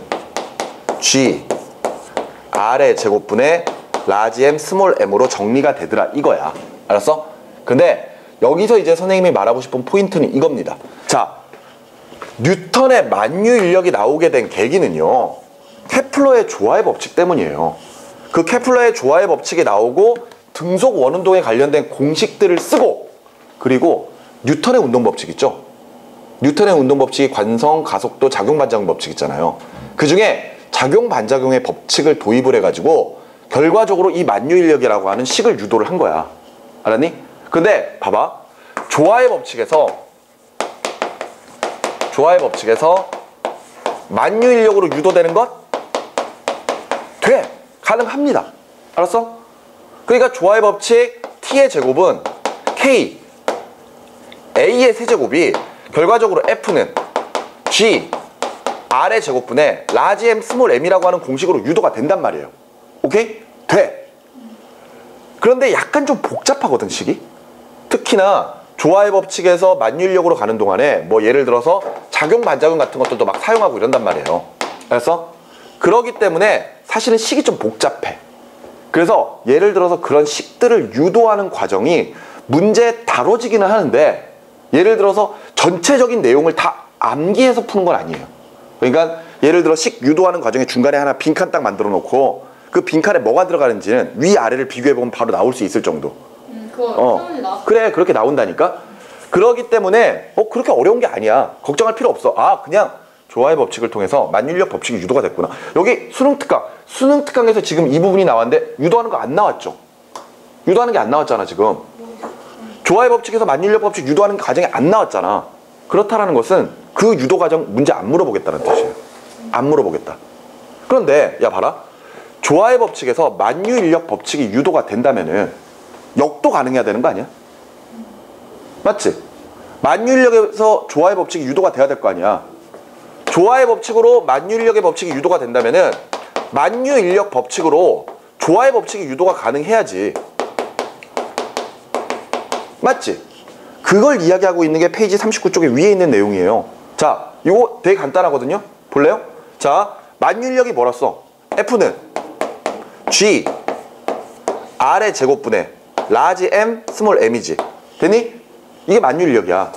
G R의 제곱분의 라지 M 스몰 M으로 정리가 되더라 이거야. 알았어? 근데 여기서 이제 선생님이 말하고 싶은 포인트는 이겁니다. 자, 뉴턴의 만유인력이 나오게 된 계기는요. 케플러의 조화의 법칙 때문이에요. 그 케플러의 조화의 법칙이 나오고 등속 원운동에 관련된 공식들을 쓰고 그리고 뉴턴의 운동법칙 있죠. 뉴턴의 운동법칙이 관성, 가속도, 작용, 반작용 법칙 있잖아요. 그 중에 작용, 반작용의 법칙을 도입을 해가지고 결과적으로 이 만유인력이라고 하는 식을 유도를 한 거야. 알았니? 근데 봐봐. 조화의 법칙에서 만유인력으로 유도되는 것? 돼! 가능합니다. 알았어? 그러니까 조화의 법칙 T의 제곱은 K A의 세제곱이 결과적으로 F는 G R의 제곱분의 라지 M 스몰 M이라고 하는 공식으로 유도가 된단 말이에요. 오케이? 돼! 그런데 약간 좀 복잡하거든 식이. 특히나 조화의 법칙에서 만유인력으로 가는 동안에 뭐 예를 들어서 작용 반작용 같은 것들도 막 사용하고 이런단 말이에요. 그래서 그러기 때문에 사실은 식이 좀 복잡해. 그래서 예를 들어서 그런 식들을 유도하는 과정이 문제에 다뤄지기는 하는데 예를 들어서 전체적인 내용을 다 암기해서 푸는 건 아니에요. 그러니까 예를 들어 식 유도하는 과정에 중간에 하나 빈칸 딱 만들어 놓고 그 빈칸에 뭐가 들어가는지는 위아래를 비교해보면 바로 나올 수 있을 정도. 그거 처음에 나왔어. 그래, 그렇게 나온다니까. 그러기 때문에 그렇게 어려운 게 아니야. 걱정할 필요 없어. 그냥 조화의 법칙을 통해서 만유인력 법칙이 유도가 됐구나. 여기 수능 특강에서 지금 이 부분이 나왔는데 유도하는 거 안 나왔죠. 유도하는 게 안 나왔잖아 지금. 조화의 법칙에서 만유인력 법칙 유도하는 과정이 안 나왔잖아. 그렇다라는 것은 그 유도 과정 문제 안 물어보겠다는 뜻이에요. 안 물어보겠다. 그런데 야 봐라. 조화의 법칙에서 만유인력 법칙이 유도가 된다면은 역도 가능해야 되는 거 아니야? 맞지? 만유인력에서 조화의 법칙이 유도가 돼야 될 거 아니야. 조화의 법칙으로 만유인력의 법칙이 유도가 된다면은 만유인력 법칙으로 조화의 법칙이 유도가 가능해야지. 맞지? 그걸 이야기하고 있는 게 페이지 39쪽에 위에 있는 내용이에요. 자, 이거 되게 간단하거든요. 볼래요? 자, 만유인력이 뭐라 써? F는 G R의 제곱분의 라지 M 스몰 m이지. 됐니? 이게 만유인력이야.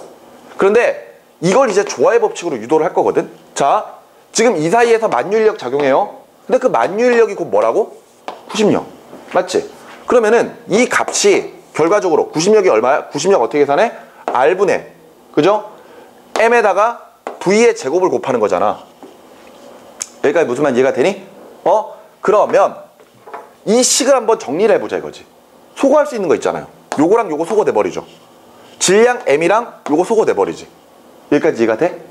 그런데 이걸 이제 조화의 법칙으로 유도를 할 거거든. 자, 지금 이 사이에서 만유인력 작용해요. 근데 그 만유인력이 곧 뭐라고? 90력. 맞지? 그러면은 이 값이 결과적으로 90력이 얼마야? 90력 어떻게 계산해? R분의 그죠? M에다가 V의 제곱을 곱하는 거잖아. 여기까지 무슨 말 이해가 되니? 그러면 이 식을 한번 정리를 해보자 이거지. 소거할 수 있는 거 있잖아요. 요거랑 요거 소거돼 버리죠. 질량 M이랑 요거 소거돼 버리지. 여기까지 이해가 돼?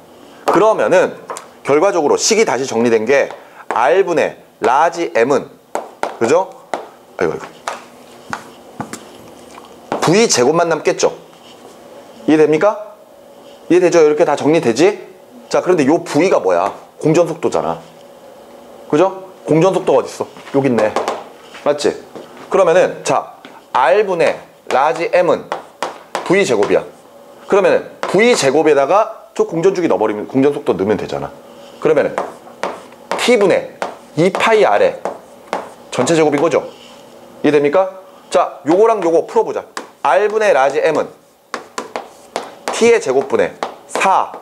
그러면은 결과적으로 식이 다시 정리된 게 R분의 라지 M은 그죠? 아이고 V 제곱만 남겠죠? 이해됩니까? 이해되죠? 이렇게 다 정리되지? 자, 그런데 요 V가 뭐야? 공전속도잖아. 그죠? 공전속도가 어딨어? 여기 있네. 맞지? 그러면은 자, R분의 라지 M은 V 제곱이야. 그러면은 V 제곱에다가 저 공전주기 넣어버리면 공전속도 넣으면 되잖아. 그러면은 T분의 2파이 R에 전체 제곱인 거죠? 이해됩니까? 자, 요거랑 요거 풀어보자. R분의 라지 M은 T의 제곱분의 4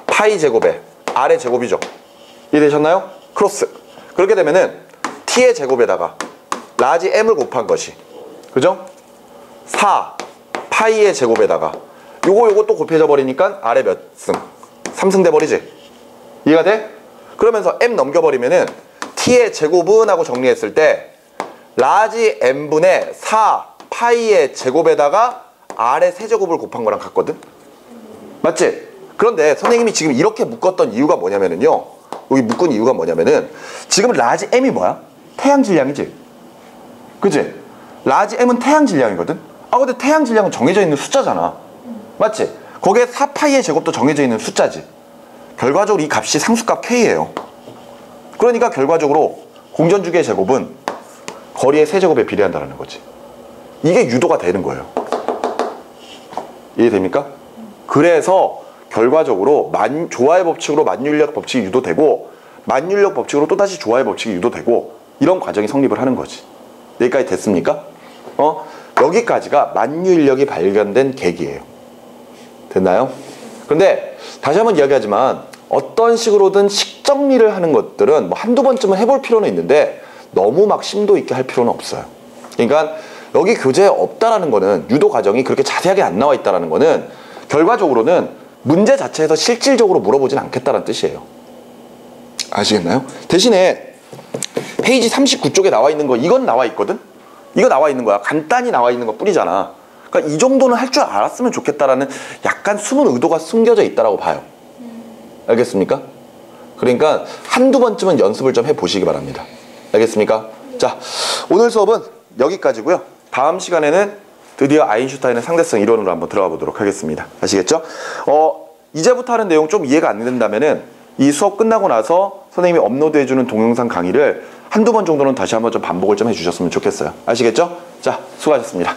파이 제곱에 R의 제곱이죠. 이해되셨나요? 크로스. 그렇게 되면은 T의 제곱에다가 라지 M을 곱한 것이 그죠? 4 파이의 제곱에다가 요거 또 곱해져 버리니까 R의 몇 승? 3승 돼버리지? 이해가 돼? 그러면서 M 넘겨버리면은 T의 제곱은 하고 정리했을 때 라지 M분의 4 파이의 제곱에다가 R의 세제곱을 곱한 거랑 같거든? 맞지? 그런데 선생님이 지금 이렇게 묶었던 이유가 뭐냐면은요, 여기 묶은 이유가 뭐냐면은 지금 라지 M이 뭐야? 태양 질량이지? 그치? 라지 M은 태양 질량이거든? 근데 태양 질량은 정해져 있는 숫자잖아. 맞지? 거기에 4파이의 제곱도 정해져 있는 숫자지. 결과적으로 이 값이 상수값 K예요. 그러니까 결과적으로 공전주기의 제곱은 거리의 세제곱에 비례한다는 거지. 이게 유도가 되는 거예요. 이해됩니까? 그래서 결과적으로 조화의 법칙으로 만유인력 법칙이 유도되고 만유인력 법칙으로 또다시 조화의 법칙이 유도되고 이런 과정이 성립을 하는 거지. 여기까지 됐습니까? 여기까지가 만유인력이 발견된 계기예요. 됐나요? 근데 다시 한번 이야기하지만 어떤 식으로든 식 정리를 하는 것들은 뭐 한두 번쯤은 해볼 필요는 있는데 너무 막 심도 있게 할 필요는 없어요. 그러니까 여기 교재에 없다라는 거는 유도 과정이 그렇게 자세하게 안 나와 있다라는 거는 결과적으로는 문제 자체에서 실질적으로 물어보진 않겠다는 뜻이에요. 아시겠나요? 대신에 페이지 39쪽에 나와 있는 거 이건 나와 있거든? 이거 나와 있는 거야. 간단히 나와 있는 것 뿐이잖아. 그러니까 이 정도는 할 줄 알았으면 좋겠다라는 약간 숨은 의도가 숨겨져 있다라고 봐요. 알겠습니까? 그러니까 한두 번쯤은 연습을 좀 해보시기 바랍니다. 알겠습니까? 자, 오늘 수업은 여기까지고요. 다음 시간에는 드디어 아인슈타인의 상대성 이론으로 한번 들어가 보도록 하겠습니다. 아시겠죠? 이제부터 하는 내용 좀 이해가 안 된다면은 이 수업 끝나고 나서 선생님이 업로드해주는 동영상 강의를 한두 번 정도는 다시 한번 좀 반복을 좀 해주셨으면 좋겠어요. 아시겠죠? 자, 수고하셨습니다.